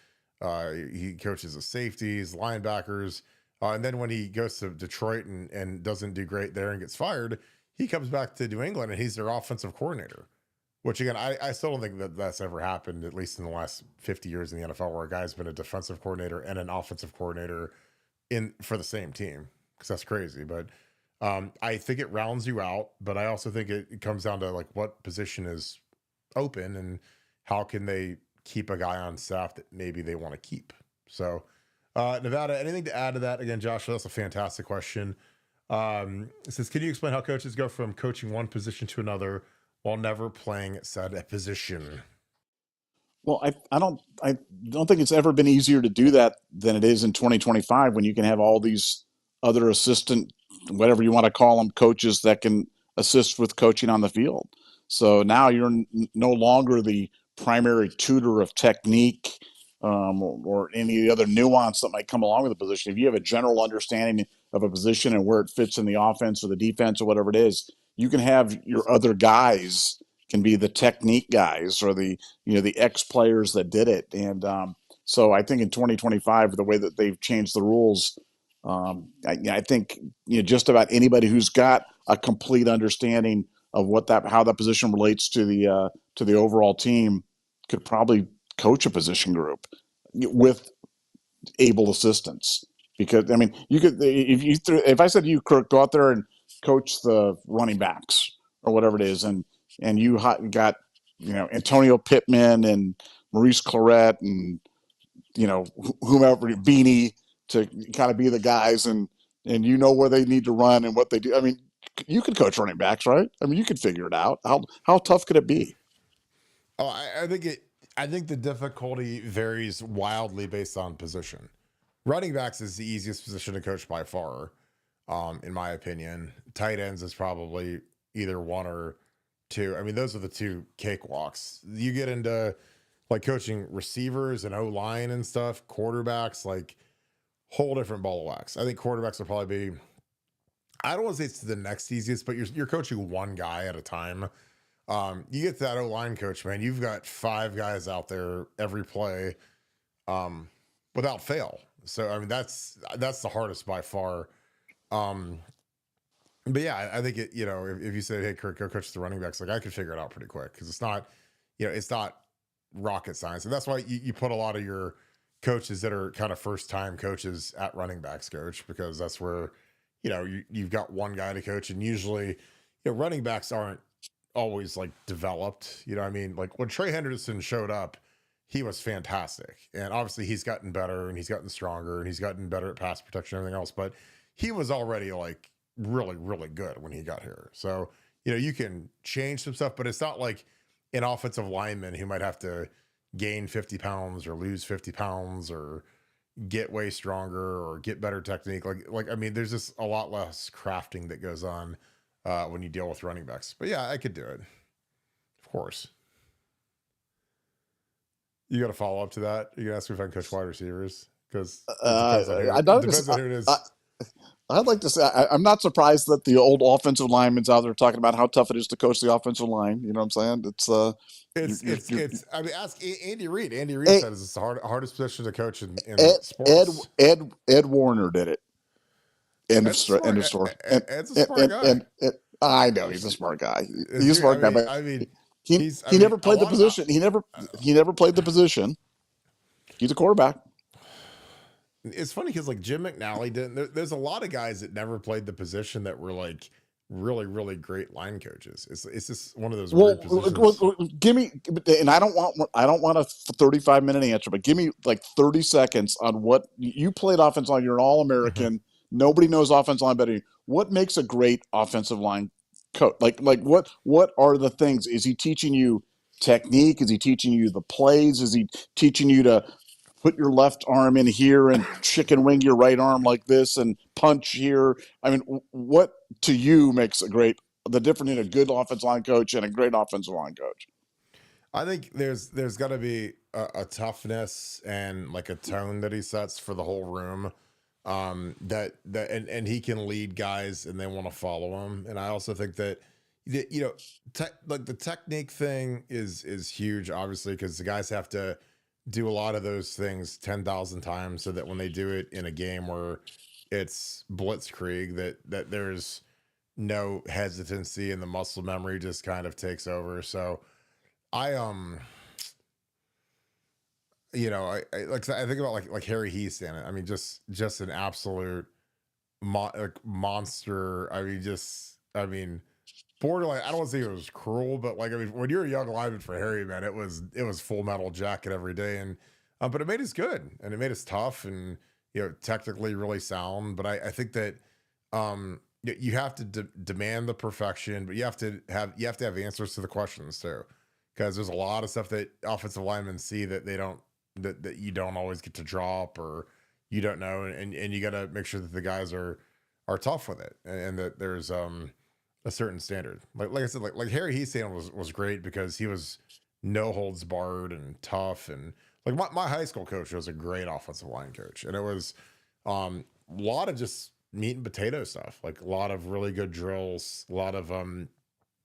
he coaches the safeties, linebackers. And then when he goes to Detroit and doesn't do great there and gets fired, he comes back to New England and he's their offensive coordinator. Which, again, I still don't think that that's ever happened, at least in the last 50 years in the NFL, where a guy's been a defensive coordinator and an offensive coordinator for the same team, because that's crazy. But I think it rounds you out, but I also think it comes down to like what position is open and how can they keep a guy on staff that maybe they want to keep. So, Nevada, anything to add to that? Again, Josh, that's a fantastic question. It says, can you explain how coaches go from coaching one position to another while never playing said position? Well, I don't think it's ever been easier to do that than it is in 2025, when you can have all these other assistant, whatever you want to call them, coaches that can assist with coaching on the field. So now you're no longer the primary tutor of technique, or any other nuance that might come along with the position. If you have a general understanding of a position and where it fits in the offense or the defense or whatever it is, you can have your other guys can be the technique guys, or the ex players that did it. And so I think in 2025, the way that they've changed the rules, I think just about anybody who's got a complete understanding of how that position relates to the overall team could probably coach a position group with able assistants. Because I mean, you could, if I said to you, Kirk, go out there and coach the running backs or whatever it is, and you got Antonio Pittman and Maurice Claret and whomever, Beanie, to kind of be the guys, and where they need to run and what they do. I mean, you could coach running backs, right? I mean, you could figure it out. How tough could it be? Oh, I think the difficulty varies wildly based on position. Running backs is the easiest position to coach by far, in my opinion. Tight ends is probably either one or two. I mean, those are the two cakewalks. You get into like coaching receivers and O-line and stuff, quarterbacks, like whole different ball of wax. I think quarterbacks will probably be, I don't want to say it's the next easiest, but you're coaching one guy at a time. You get to that O-line coach, man, you've got 5 guys out there every play, without fail. So, I mean, that's the hardest by far. But yeah, I think if you say, hey, Kirk, go coach the running backs, like I could figure it out pretty quick, because it's not rocket science. And that's why you put a lot of your coaches that are kind of first time coaches at running backs coach, because that's where, you've got one guy to coach. And usually, running backs aren't always like developed. I mean, like when Trey Henderson showed up, he was fantastic. And obviously he's gotten better and he's gotten stronger and he's gotten better at pass protection and everything else, but he was already like really, really good when he got here. So, you can change some stuff, but it's not like an offensive lineman who might have to gain 50 pounds or lose 50 pounds or get way stronger or get better technique. I mean, there's just a lot less crafting that goes on when you deal with running backs. But yeah, I could do it. Of course. You got to follow up to that. You can ask me if I can coach wide receivers, because it depends on who it is. I'd like to say I'm not surprised that the old offensive linemen's out there talking about how tough it is to coach the offensive line. You know what I'm saying? It's. I mean, ask Andy Reid. Andy Reid said it's the hardest position to coach in sports. Ed Warner did it. End of story. Ed's a smart guy. I know he's a smart guy. He's a smart guy. But I mean, he never played the position. He never played the position. He's a quarterback. It's funny because like Jim McNally didn't. There's a lot of guys that never played the position that were like really, really great line coaches. It's just one of those weird positions. Give me, and I don't want a 35-minute answer, but give me like 30 seconds on what you played offensive line. You're an All-American. Mm-hmm. Nobody knows offensive line better. What makes a great offensive line coach? Like what are the things? Is he teaching you technique? Is he teaching you the plays? Is he teaching you to put your left arm in here and chicken wing your right arm like this and punch here? I mean, what to you makes a great the difference in a good offensive line coach and a great offensive line coach? I think there's got to be a toughness and like a tone that he sets for the whole room. And he can lead guys and they want to follow him. And I also think that like the technique thing is huge, obviously, because the guys have to do a lot of those things 10,000 times so that when they do it in a game where it's blitzkrieg, that there's no hesitancy and the muscle memory just kind of takes over. So I I think about like Harry Heastand. I mean, just an absolute monster. I mean, borderline. I don't want to say it was cruel, but like, I mean, when you're a young lineman for Harry, man, it was full metal jacket every day, and but it made us good and it made us tough and technically really sound. But I think that you have to demand the perfection, but you have to have answers to the questions too, because there's a lot of stuff that offensive linemen see that they don't that you don't always get to drop or you don't know, and you got to make sure that the guys are tough with it and that there's a certain standard. Like I said, like Harry Heastand was great because he was no holds barred and tough, and like my high school coach was a great offensive line coach, and it was a lot of just meat and potato stuff, like a lot of really good drills, a lot of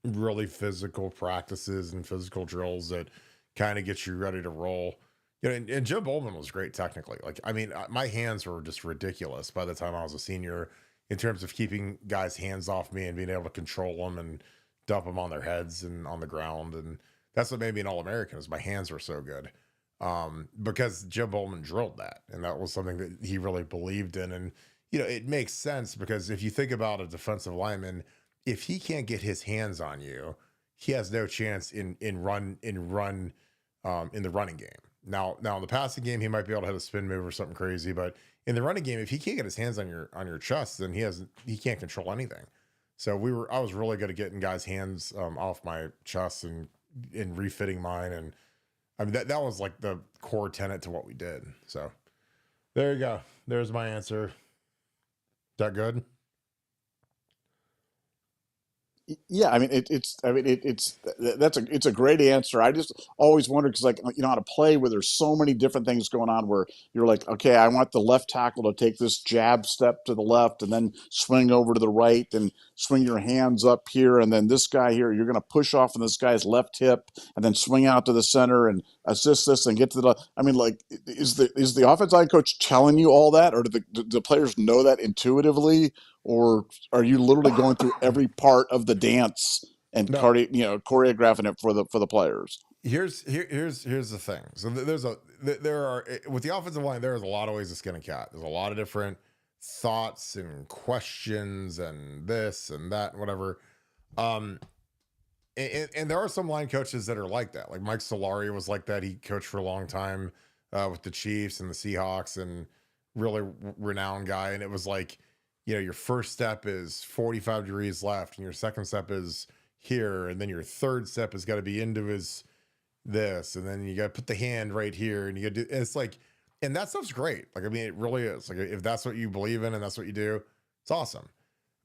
really physical practices and physical drills that kind of get you ready to roll. And Jim Bowman was great technically. Like, I mean, my hands were just ridiculous by the time I was a senior in terms of keeping guys' hands off me and being able to control them and dump them on their heads and on the ground. And that's what made me an All-American, is my hands were so good. Because Jim Bowman drilled that. And that was something that he really believed in. And, it makes sense because if you think about a defensive lineman, if he can't get his hands on you, he has no chance in the running game. Now in the passing game, he might be able to hit a spin move or something crazy, but in the running game, if he can't get his hands on your chest, then he can't control anything. So I was really good at getting guys' hands off my chest and refitting mine, and I mean that was like the core tenet to what we did. So there you go. There's my answer. Is that good? Yeah, I mean it's a great answer. I just always wonder because like on a play where there's so many different things going on where you're like, okay, I want the left tackle to take this jab step to the left and then swing over to the right and swing your hands up here, and then this guy here you're going to push off on this guy's left hip and then swing out to the center and assist this and get to the. I mean, like, is the offensive line coach telling you all that, or do the players know that intuitively? Or are you literally going through every part of the dance and No. choreographing it for the players? Here's the thing. So there are, with the offensive line, there's a lot of ways to skin a cat. There's a lot of different thoughts and questions and this and that and whatever. And there are some line coaches that are like that. Like Mike Solari was like that. He coached for a long time with the Chiefs and the Seahawks, and really renowned guy. And it was like, your first step is 45 degrees left, and your second step is here, and then your third step has got to be into his this, and then you got to put the hand right here, and you got to do. It's like, and that stuff's great. Like, I mean, it really is. Like, if that's what you believe in and that's what you do, it's awesome.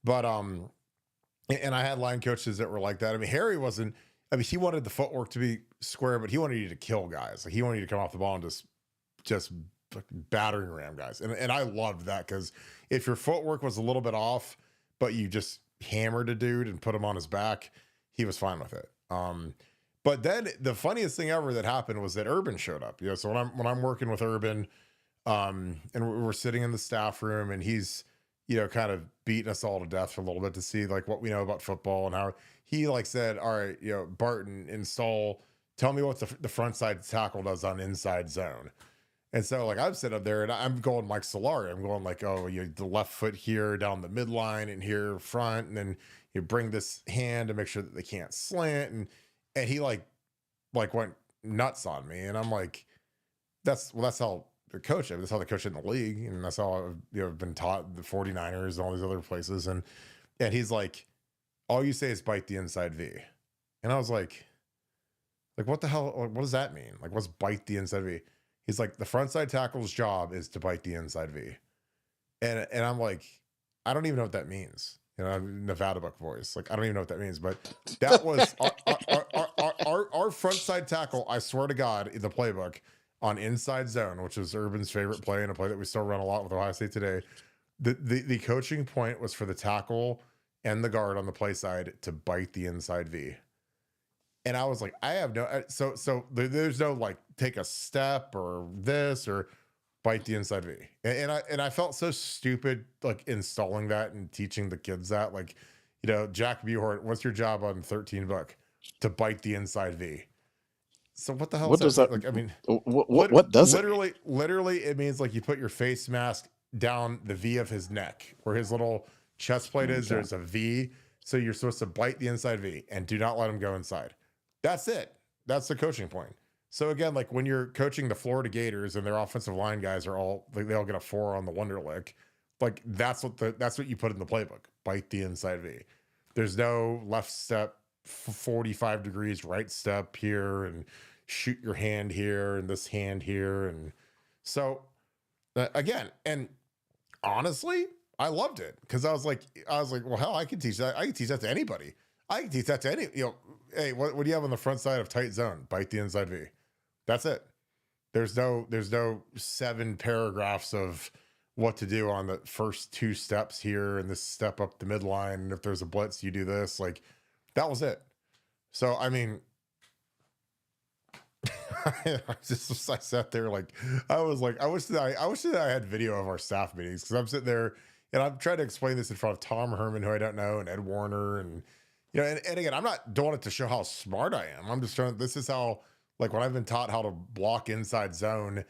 But and I had line coaches that were like that. I mean, Harry wasn't. I mean, he wanted the footwork to be square, but he wanted you to kill guys. Like, he wanted you to come off the ball and just battering ram guys, and I loved that, because if your footwork was a little bit off but you just hammered a dude and put him on his back, he was fine with it. But then the funniest thing ever that happened was that Urban showed up. So when I'm working with Urban, and we're sitting in the staff room, and he's kind of beating us all to death for a little bit to see like what we know about football, and how he like said, all right, Barton, tell me what the front side tackle does on inside zone. And so, like, I'm sitting up there and I'm going Mike Solari. I'm going like, oh, the left foot here down the midline and here front. And then you bring this hand to make sure that they can't slant. And he like went nuts on me. And I'm like, that's how the coach, that's how they coach in the league. And that's how I've been taught, the 49ers and all these other places. And he's like, all you say is bite the inside V. And I was like, what the hell? What does that mean? Like, what's bite the inside V? He's like, the front side tackle's job is to bite the inside V. And I'm like, I don't even know what that means. Nevadabuck voice. Like, I don't even know what that means, but that was our front side tackle. I swear to God, in the playbook on inside zone, which is Urban's favorite play and a play that we still run a lot with Ohio State today. The coaching point was for the tackle and the guard on the play side to bite the inside V. And I was like, I have no, there's no like take a step or this or bite the inside V. And I felt so stupid like installing that and teaching the kids that, like, Jack Buhort, what's your job on 13 Buck? To bite the inside V. So what the hell does that like? I mean, what does literally it means like you put your face mask down the V of his neck where his little chest plate is. There's a V. So you're supposed to bite the inside V and do not let him go inside. That's it. That's the coaching point. So again, like when you're coaching the Florida Gators and their offensive line guys are all like, they all get a 4 on the Wonderlic. Like that's what you put in the playbook. Bite the inside V. There's no left step 45 degrees, right step here, and shoot your hand here and this hand here. And so again, and honestly, I loved it because I was like, well, hell, I can teach that. I can teach that to anybody. I can teach that to any, hey, what do you have on the front side of tight zone? Bite the inside V. That's it. There's no 7 paragraphs of what to do on the first 2 steps here and this step up the midline. And if there's a blitz, you do this. Like that was it. So, I mean, I sat there like, I was like, I wish that I had video of our staff meetings because I'm sitting there and I'm trying to explain this in front of Tom Herman, who I don't know, and Ed Warner, and and again, I'm not doing it to show how smart I am. I'm just showing this is how, like, when I've been taught how to block inside zone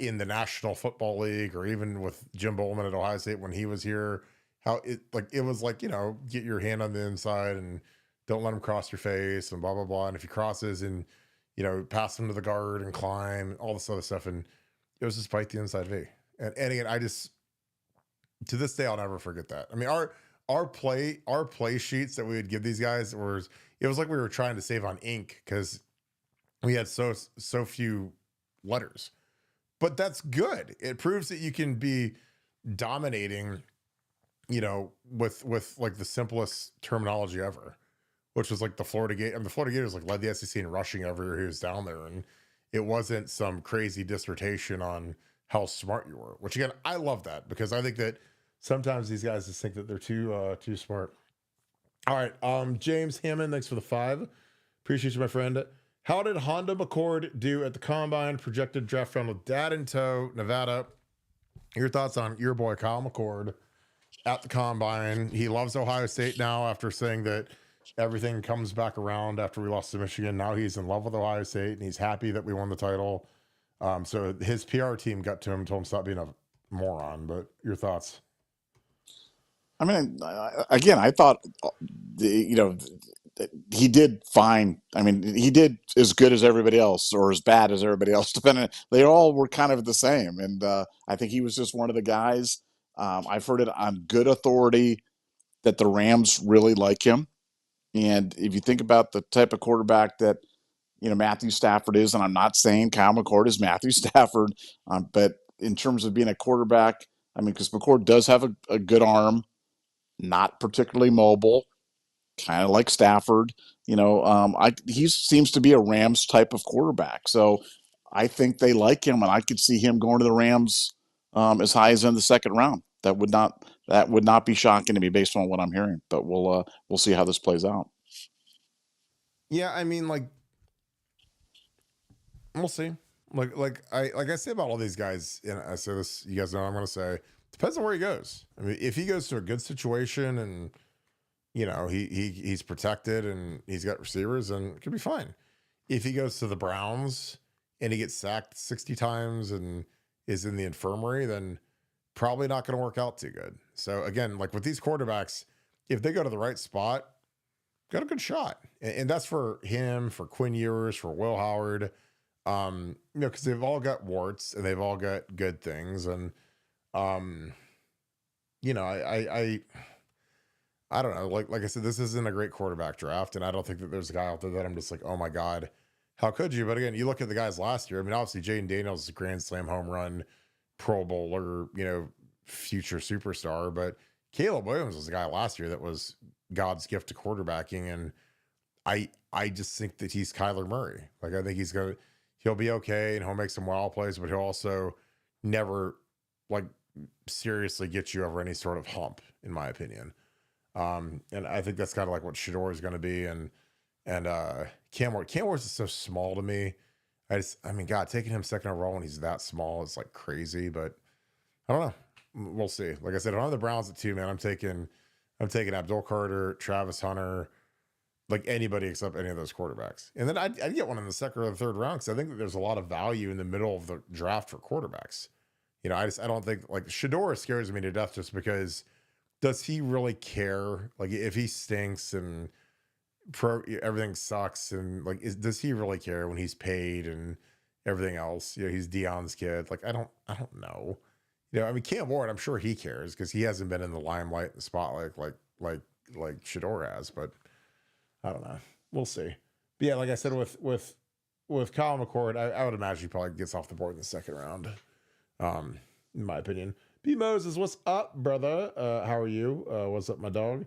in the National Football League, or even with Jim Bowman at Ohio State when he was here, how it was like, get your hand on the inside and don't let him cross your face and blah blah blah. And if he crosses and pass him to the guard and climb, all this other stuff, and it was just bite the inside V. And again, I just, to this day, I'll never forget that. I mean, our play sheets that we would give these guys it was like we were trying to save on ink because we had so few letters. But that's good. It proves that you can be dominating, with like the simplest terminology ever, which was like the Florida Gators. And the Florida Gators like led the SEC in rushing everywhere he was down there, and it wasn't some crazy dissertation on how smart you were. Which again, I love that because I think that sometimes these guys just think that they're too smart. All right, James Hammond, thanks for the 5. Appreciate you, my friend. How did Honda McCord do at the combine? Projected draft round with dad in tow, Nevada. Your thoughts on your boy Kyle McCord at the combine? He loves Ohio State now after saying that everything comes back around after we lost to Michigan. Now he's in love with Ohio State and he's happy that we won the title. So his PR team got to him and told him stop being a moron. But your thoughts? I mean, again, I thought, he did fine. I mean, he did as good as everybody else or as bad as everybody else, depending. They all were kind of the same. And I think he was just one of the guys. I've heard it on good authority that the Rams really like him. And if you think about the type of quarterback that, Matthew Stafford is, and I'm not saying Kyle McCord is Matthew Stafford, but in terms of being a quarterback, I mean, because McCord does have a good arm, not particularly mobile, kind of like Stafford. He seems to be a Rams type of quarterback. So I think they like him, and I could see him going to the Rams as high as in the second round. That would not be shocking to me based on what I'm hearing. But we'll see how this plays out. Yeah, I mean, like, we'll see. Like I say about all these guys, and I say this, you guys know what I'm going to say. Depends on where he goes. I mean, if he goes to a good situation and he's protected and he's got receivers, and it could be fine. If he goes to the Browns and he gets sacked 60 times and is in the infirmary, then probably not going to work out too good. So again, like with these quarterbacks, if they go to the right spot, got a good shot. And that's for him, for Quinn Ewers, for Will Howard, because they've all got warts and they've all got good things. And, I don't know. Like I said, this isn't a great quarterback draft, and I don't think that there's a guy out there that I'm just like, oh my God, how could you? But again, you look at the guys last year. I mean, obviously Jaden Daniels is a grand slam home run, Pro Bowler, future superstar. But Caleb Williams was the guy last year that was God's gift to quarterbacking, and I just think that he's Kyler Murray. Like I think he'll be okay and he'll make some wild plays, but he'll also never like seriously get you over any sort of hump, in my opinion. And I think that's kind of like what Shador is going to be, and Cam Ward is so small to me. I mean, God, taking him second overall when he's that small is like crazy, but I don't know. We'll see. Like I said, if I'm the Browns at 2, man, I'm taking Abdul Carter, Travis Hunter, like anybody except any of those quarterbacks. And then I'd get one in the second or the third round, because I think that there's a lot of value in the middle of the draft for quarterbacks. You know, I don't think like Shador scares me to death, just because does he really care? Like if he stinks and everything sucks, and like does he really care when he's paid and everything else? You know, he's Dion's kid. Like I don't know. You know, I mean, Cam Ward, I'm sure he cares because he hasn't been in the limelight, the spotlight like Shador has. But I don't know. We'll see. But yeah, like I said, with Kyle McCord, I would imagine he probably gets off the board in the second round. In my opinion. B Moses, what's up, brother? How are you? What's up, my dog?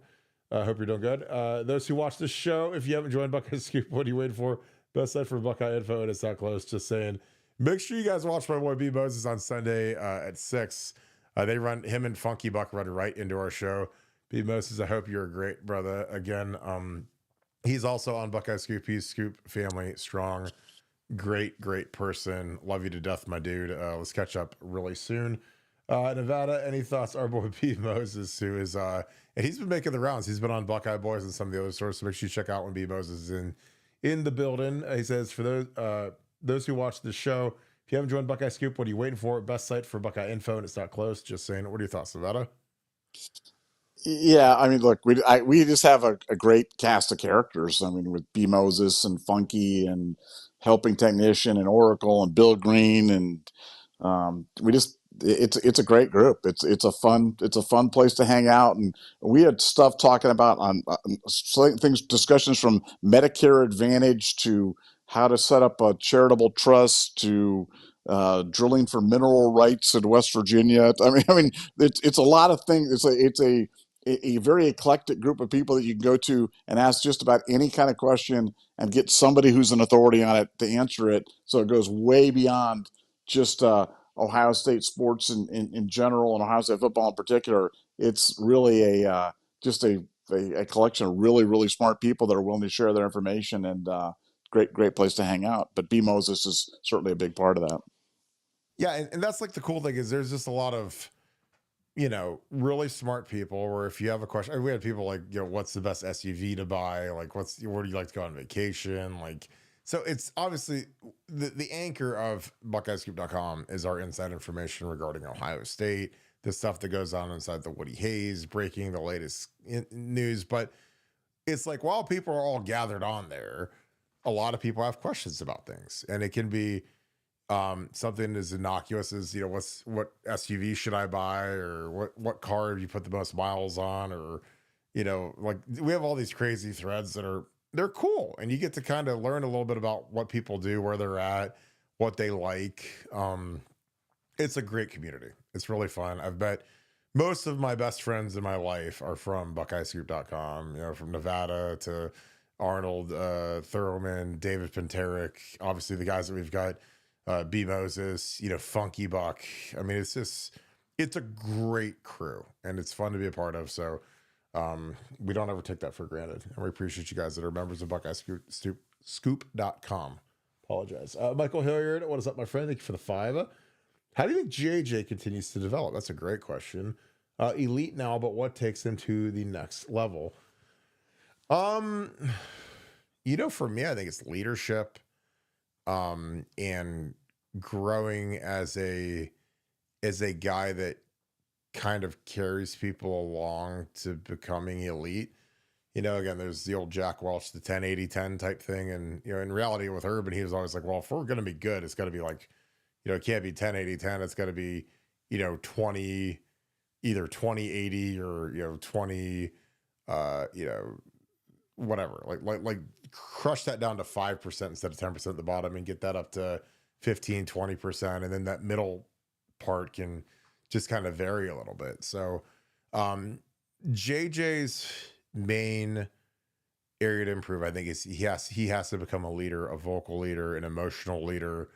Hope you're doing good. Those who watch the show, if you haven't joined Buckeye Scoop, what are you waiting for? Best site for Buckeye info, and it's not close. Just saying. Make sure you guys watch my boy B Moses on Sunday at 6. They run, him and Funky Buck run right into our show. B Moses, I hope you're a great brother. Again, he's also on Buckeye Scoop. He's Scoop family strong. Great person. Love you to death, my dude. Let's catch up really soon. Nevada, any thoughts? Our boy B Moses, who is and he's been making the rounds. He's been on Buckeye Boys and some of the other stores, so make sure you check out when B Moses is in the building. He says, for those who watch the show, if you haven't joined Buckeye Scoop, what are you waiting for? Best site for Buckeye info, and it's not close. Just saying. What are your thoughts, Nevada? Yeah, I mean, look, we just have a great cast of characters. I mean, with B Moses and Funky and Helping Technician and Oracle and Bill Greene, and we just it's a great group. It's a fun place to hang out, and we had stuff talking about on things, discussions from Medicare Advantage to how to set up a charitable trust to drilling for mineral rights in West Virginia. I mean, it's a lot of things. It's a very eclectic group of people that you can go to and ask just about any kind of question and get somebody who's an authority on it to answer it. So it goes way beyond just Ohio State sports in general and Ohio State football in particular. It's really just a collection of really smart people that are willing to share their information, and great place to hang out. But B Moses is certainly a big part of that. Yeah, and that's like the cool thing is there's just a lot of, you know, really smart people, or if you have a question, we had people like, you know, what's the best SUV to buy? Like, where do you like to go on vacation? Like, so it's obviously the anchor of BuckeyeScoop.com is our inside information regarding Ohio State, the stuff that goes on inside the Woody Hayes, breaking the latest news. But it's like, while people are all gathered on there, a lot of people have questions about things, and it can be something as innocuous as, you know, what SUV should I buy, or what car have you put the most miles on, or, you know, like we have all these crazy threads they're cool, and you get to kind of learn a little bit about what people do, where they're at, what they like. It's a great community. It's really fun. I've bet most of my best friends in my life are from BuckeyeScoop.com, you know, from Nevada to Arnold Thurman, David Penterick, obviously the guys that we've got, B Moses, you know, Funky Buck. I mean, it's a great crew, and it's fun to be a part of. So we don't ever take that for granted, and we appreciate you guys that are members of Buckeye Scoop.com. Apologize. Michael Hilliard, what is up, my friend? Thank you for the 5. How do you think JJ continues to develop? That's a great question. Elite now, but what takes him to the next level? You know, for me, I think it's leadership, and growing as a guy that kind of carries people along to becoming elite. You know, again, there's the old Jack Welch, the 10-80-10 type thing. And, you know, in reality with Urban, he was always like, well, if we're going to be good, it's got to be like, you know, it can't be 10-80-10. It's got to be, you know, 20, either 20-80 or, you know, 20, you know, whatever, like crush that down to 5% instead of 10% at the bottom, and get that up to 15-20%. And then that middle part can just kind of vary a little bit. So, JJ's main area to improve, I think, is he has to become a leader, a vocal leader, an emotional leader,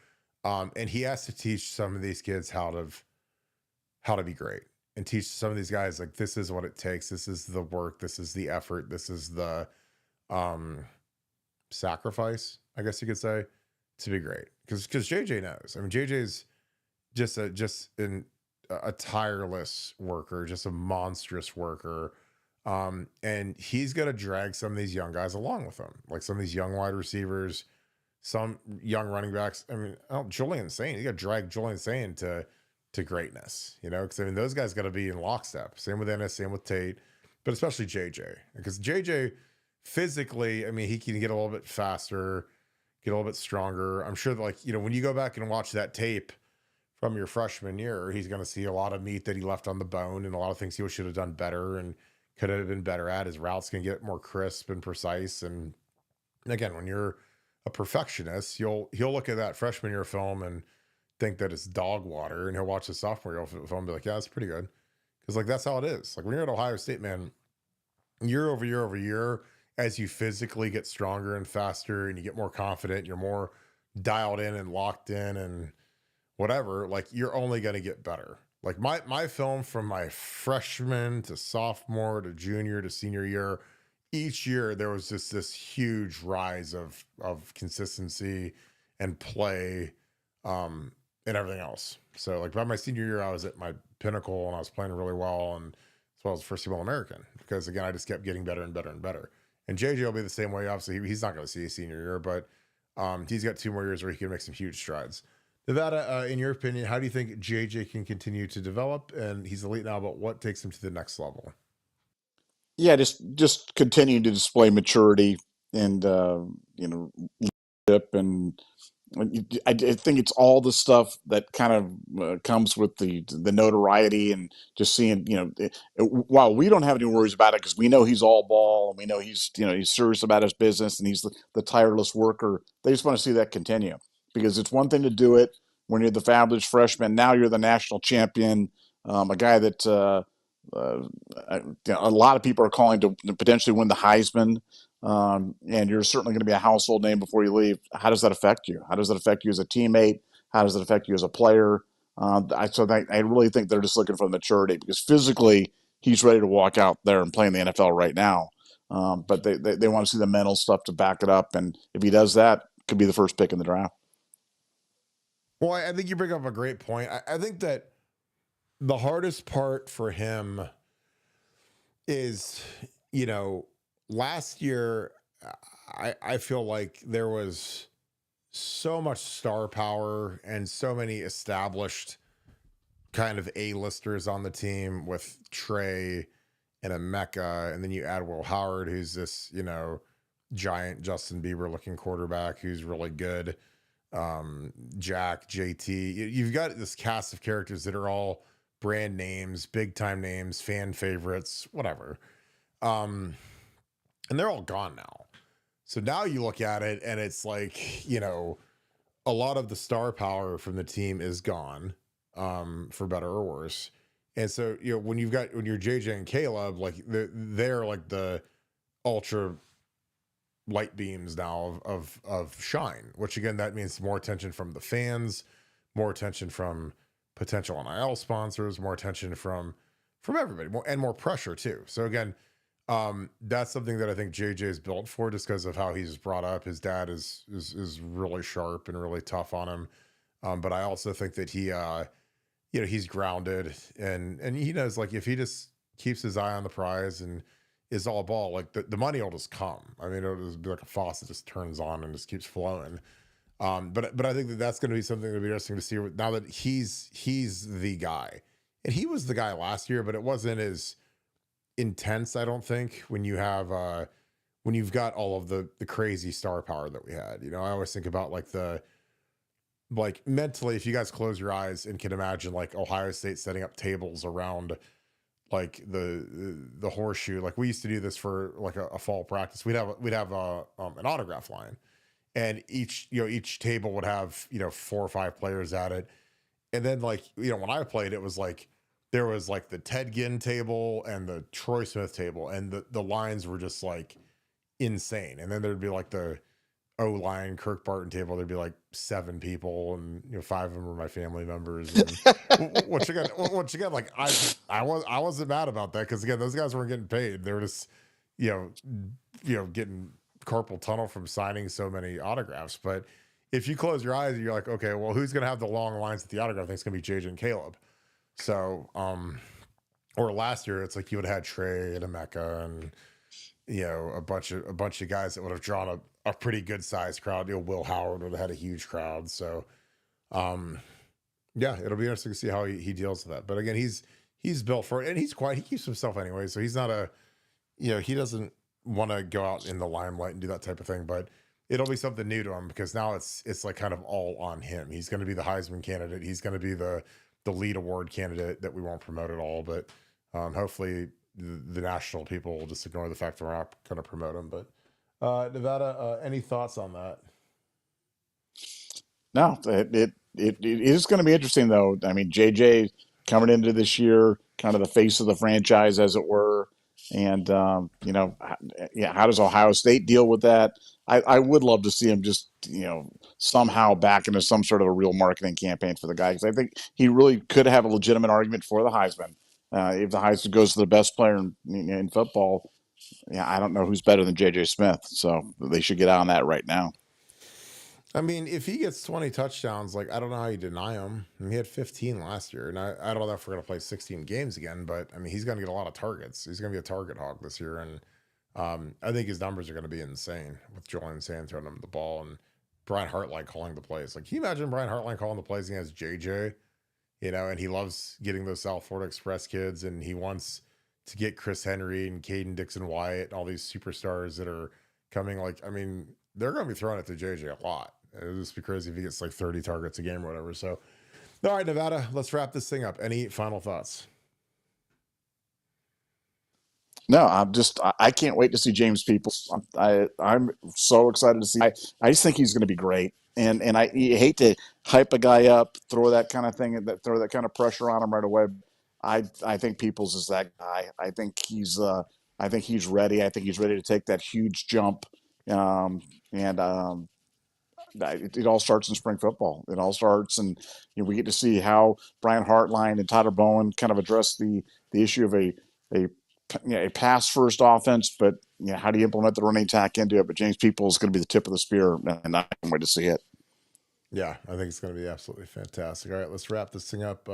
and he has to teach some of these kids how to be great, and teach some of these guys like this is what it takes, this is the work, this is the effort, this is the um sacrifice, I guess you could say, to be great. Because JJ knows. I mean, JJ's just a tireless worker, just a monstrous worker. And he's gonna drag some of these young guys along with him, like some of these young wide receivers, some young running backs. I mean, Julian Sane, you got to drag Julian Sane to greatness, because I mean those guys got to be in lockstep. Same with Ennis, same with Tate, but especially JJ, because JJ physically, I mean, he can get a little bit faster, get a little bit stronger. I'm sure that, like, when you go back and watch that tape from your freshman year, he's going to see a lot of meat that he left on the bone and a lot of things he should have done better and could have been better at. His routes can get more crisp and precise. And again, when you're a perfectionist, he'll look at that freshman year film and think that it's dog water, and he'll watch the sophomore year film and be like, yeah, it's pretty good. Because like that's how it is. Like when you're at Ohio State, man, year over year, as you physically get stronger and faster and you get more confident, you're more dialed in and locked in and whatever, like you're only going to get better. Like my film from my freshman to sophomore to junior to senior year, each year there was just this huge rise of consistency and play, and everything else. So like by my senior year, I was at my pinnacle and I was playing really well, and as well as first team All American, because again I just kept getting better and better and better. And JJ will be the same way. Obviously, he's not going to see his senior year, but he's got 2 more years where he can make some huge strides. Nevada, in your opinion, how do you think JJ can continue to develop? And he's elite now, but what takes him to the next level? Yeah, just continue to display maturity and leadership, and I think it's all the stuff that kind of comes with the notoriety and just seeing, while we don't have any worries about it because we know he's all ball and we know he's serious about his business and he's the tireless worker. They just want to see that continue, because it's one thing to do it when you're the fabulous freshman. Now you're the national champion, a guy that uh, a lot of people are calling to potentially win the Heisman, and you're certainly going to be a household name before you leave. How does that affect you? How does that affect you as a teammate? How does it affect you as a player? I really think they're just looking for the maturity, because physically he's ready to walk out there and play in the NFL right now. But they want to see the mental stuff to back it up. And if he does that, could be the first pick in the draft. Well, I think you bring up a great point. I think that the hardest part for him is, last year, I feel like there was so much star power and so many established kind of A-listers on the team with Trey and a Mecca. And then you add Will Howard, who's this, giant Justin Bieber looking quarterback who's really good. Jack, JT, you've got this cast of characters that are all brand names, big time names, fan favorites, whatever. And they're all gone now. So now you look at it and it's like, a lot of the star power from the team is gone, for better or worse. And so, when you're JJ and Caleb, like they're like the ultra light beams now of shine, which again, that means more attention from the fans, more attention from potential NIL sponsors, more attention from everybody, more pressure too. So again, that's something that I think JJ is built for, just because of how he's brought up. His dad is really sharp and really tough on him. But I also think that he's grounded and he knows, like, if he just keeps his eye on the prize and is all ball, like the money will just come. I mean, it'll just be like a faucet, just turns on and just keeps flowing. But I think that that's going to be something that'll be interesting to see now that he's the guy, and he was the guy last year, but it wasn't as intense, I don't think, when you've got all of the crazy star power that we had. I always think about like mentally, if you guys close your eyes and can imagine like Ohio State setting up tables around like the horseshoe. Like we used to do this for like a fall practice. We'd have an autograph line, and each table would have 4 or 5 players at it. And then, like, when I played, it was like there was like the Ted Ginn table and the Troy Smith table, and the lines were just like insane. And then there'd be like the O-line Kirk Barton table. There'd be like 7 people, and 5 of them were my family members. And once again, like I wasn't mad about that, because again, those guys weren't getting paid. They were just you getting carpal tunnel from signing so many autographs. But if you close your eyes, you're like, okay, well, who's gonna have the long lines at the autograph? I think it's gonna be JJ and Caleb. So, or last year, it's like you would have had Trey and Emeka and a bunch of guys that would have drawn a pretty good sized crowd. Will Howard would have had a huge crowd. So, yeah, it'll be interesting to see how he deals with that. But again, he's built for it, and he's quiet. He keeps himself anyway, so he's not he doesn't want to go out in the limelight and do that type of thing. But it'll be something new to him, because now it's like kind of all on him. He's going to be the Heisman candidate. He's going to be the lead award candidate that we won't promote at all. But hopefully the national people will just ignore the fact that we're not going to promote him. But Nevada, any thoughts on that? No, it is going to be interesting, though. I mean, JJ coming into this year, kind of the face of the franchise, as it were. And, how does Ohio State deal with that? I would love to see him just, somehow back into some sort of a real marketing campaign for the guy, because I think he really could have a legitimate argument for the Heisman. If the Heisman goes to the best player in football, I don't know who's better than J.J. Smith. So they should get out on that right now. I mean, if he gets 20 touchdowns, like, I don't know how you deny him. I mean, he had 15 last year, and I don't know if we're going to play 16 games again, but I mean, he's going to get a lot of targets. He's going to be a target hog this year, and I think his numbers are going to be insane with Julian Sand throwing him the ball and Brian Hartline calling the plays. Like, can you imagine Brian Hartline calling the plays against JJ? And he loves getting those South Florida Express kids, and he wants to get Chris Henry and Caden Dixon-Wyatt and all these superstars that are coming. Like, I mean, they're going to be throwing it to JJ a lot. It'll just be crazy if he gets like 30 targets a game or whatever. So, all right, Nevada, let's wrap this thing up. Any final thoughts? No, I can't wait to see James Peoples. I'm so excited to see. I just think he's going to be great. And you hate to hype a guy up, throw that kind of thing, throw that kind of pressure on him right away. I think Peoples is that guy. I think he's ready. I think he's ready to take that huge jump. It all starts in spring football. It all starts, and we get to see how Brian Hartline and Tyler Bowen kind of address the issue of a pass first offense, but how do you implement the running attack into it? But James Peoples is going to be the tip of the spear, and I can't wait to see it. Yeah, I think it's going to be absolutely fantastic. All right, let's wrap this thing up.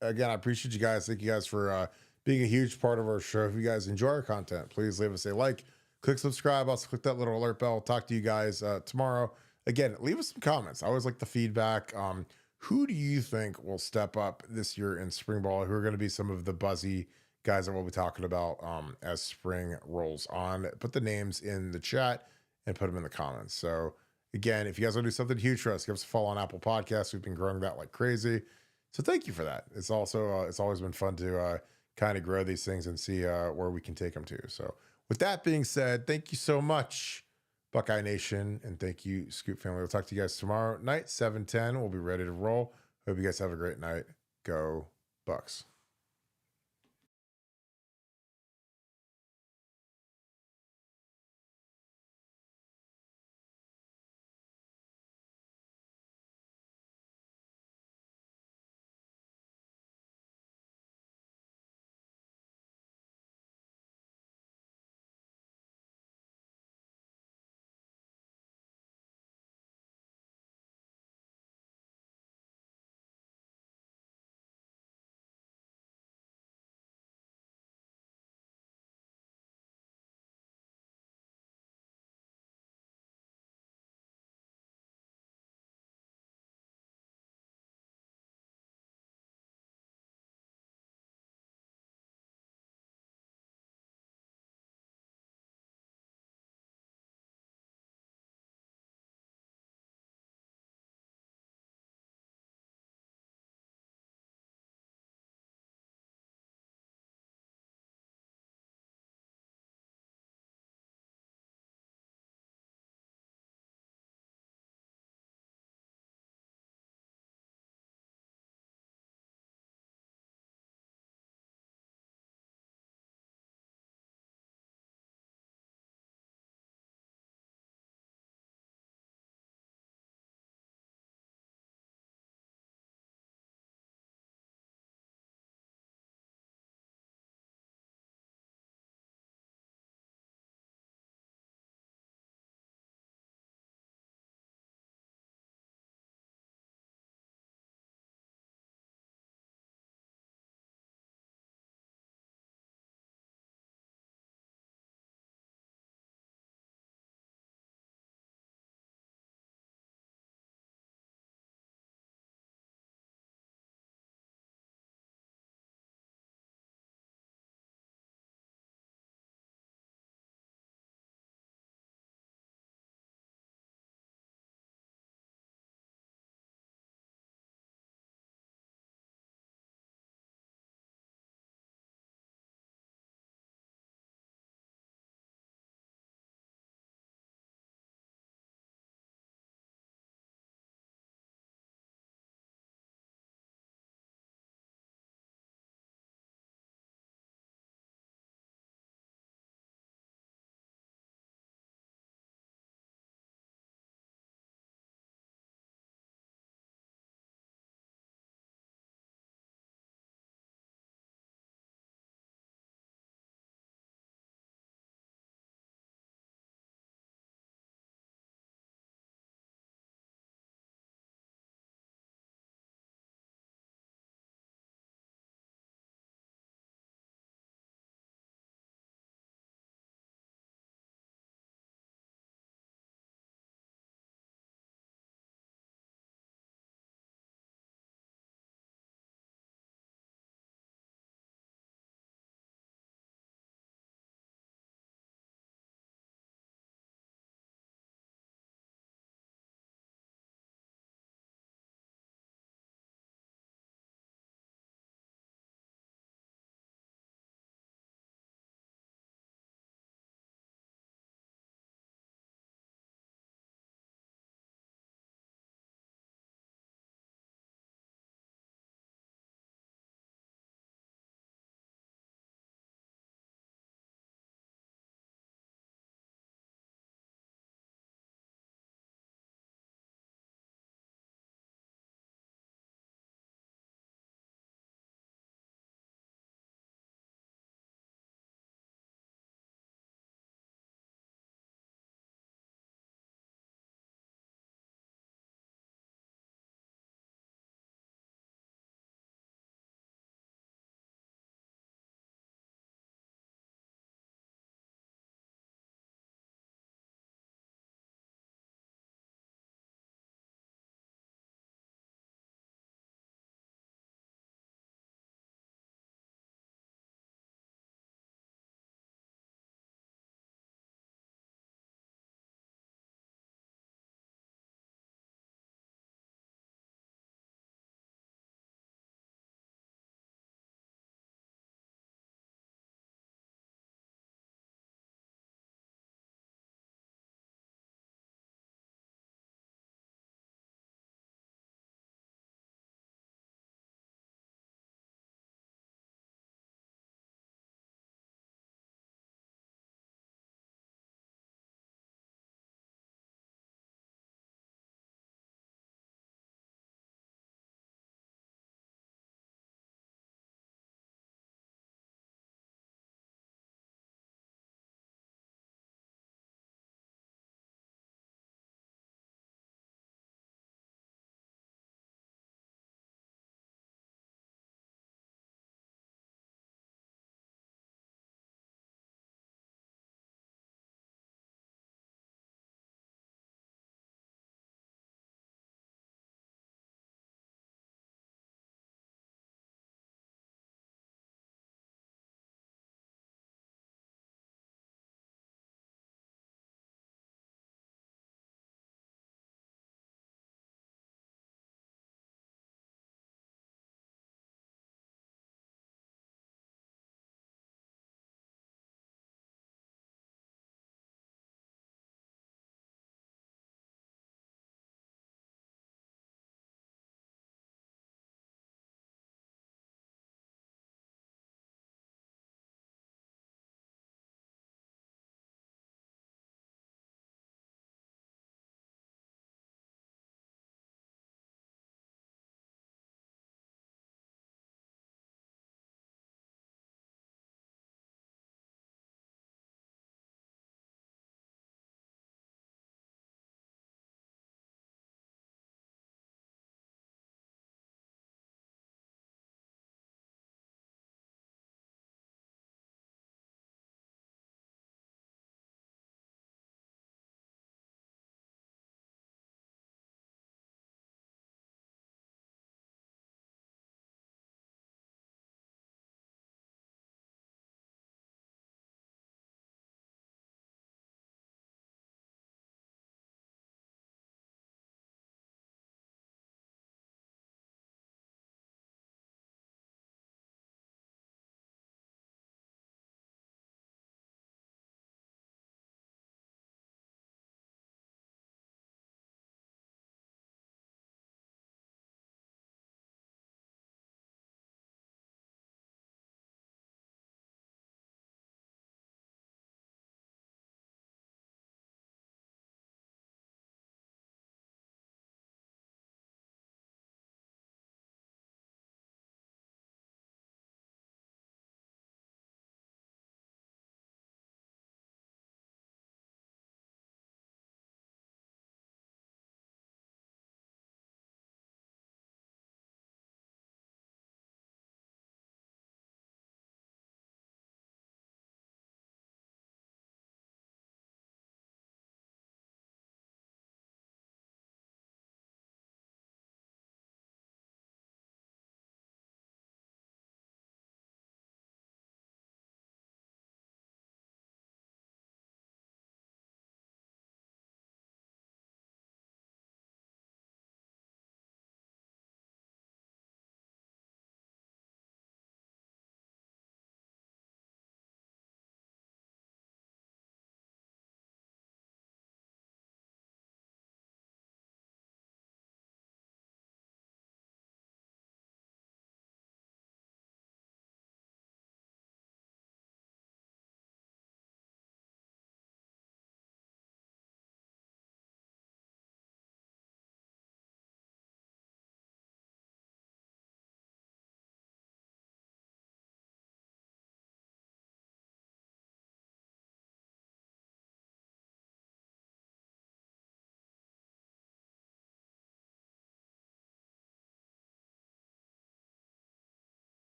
Again, I appreciate you guys. Thank you guys for being a huge part of our show. If you guys enjoy our content, please leave us a like, click subscribe. Also, click that little alert bell. Talk to you guys tomorrow. Again, leave us some comments. I always like the feedback. Who do you think will step up this year in spring ball? Who are going to be some of the buzzy guys that we'll be talking about as spring rolls on? Put the names in the chat and put them in the comments. So again, if you guys want to do something huge for us, give us a follow on Apple Podcasts. We've been growing that like crazy. So thank you for that. It's also, it's always been fun to kind of grow these things and see where we can take them to. So with that being said, thank you so much, Buckeye Nation. And thank you, Scoop family. We'll talk to you guys tomorrow night, 7:10. We'll be ready to roll. Hope you guys have a great night. Go Bucks.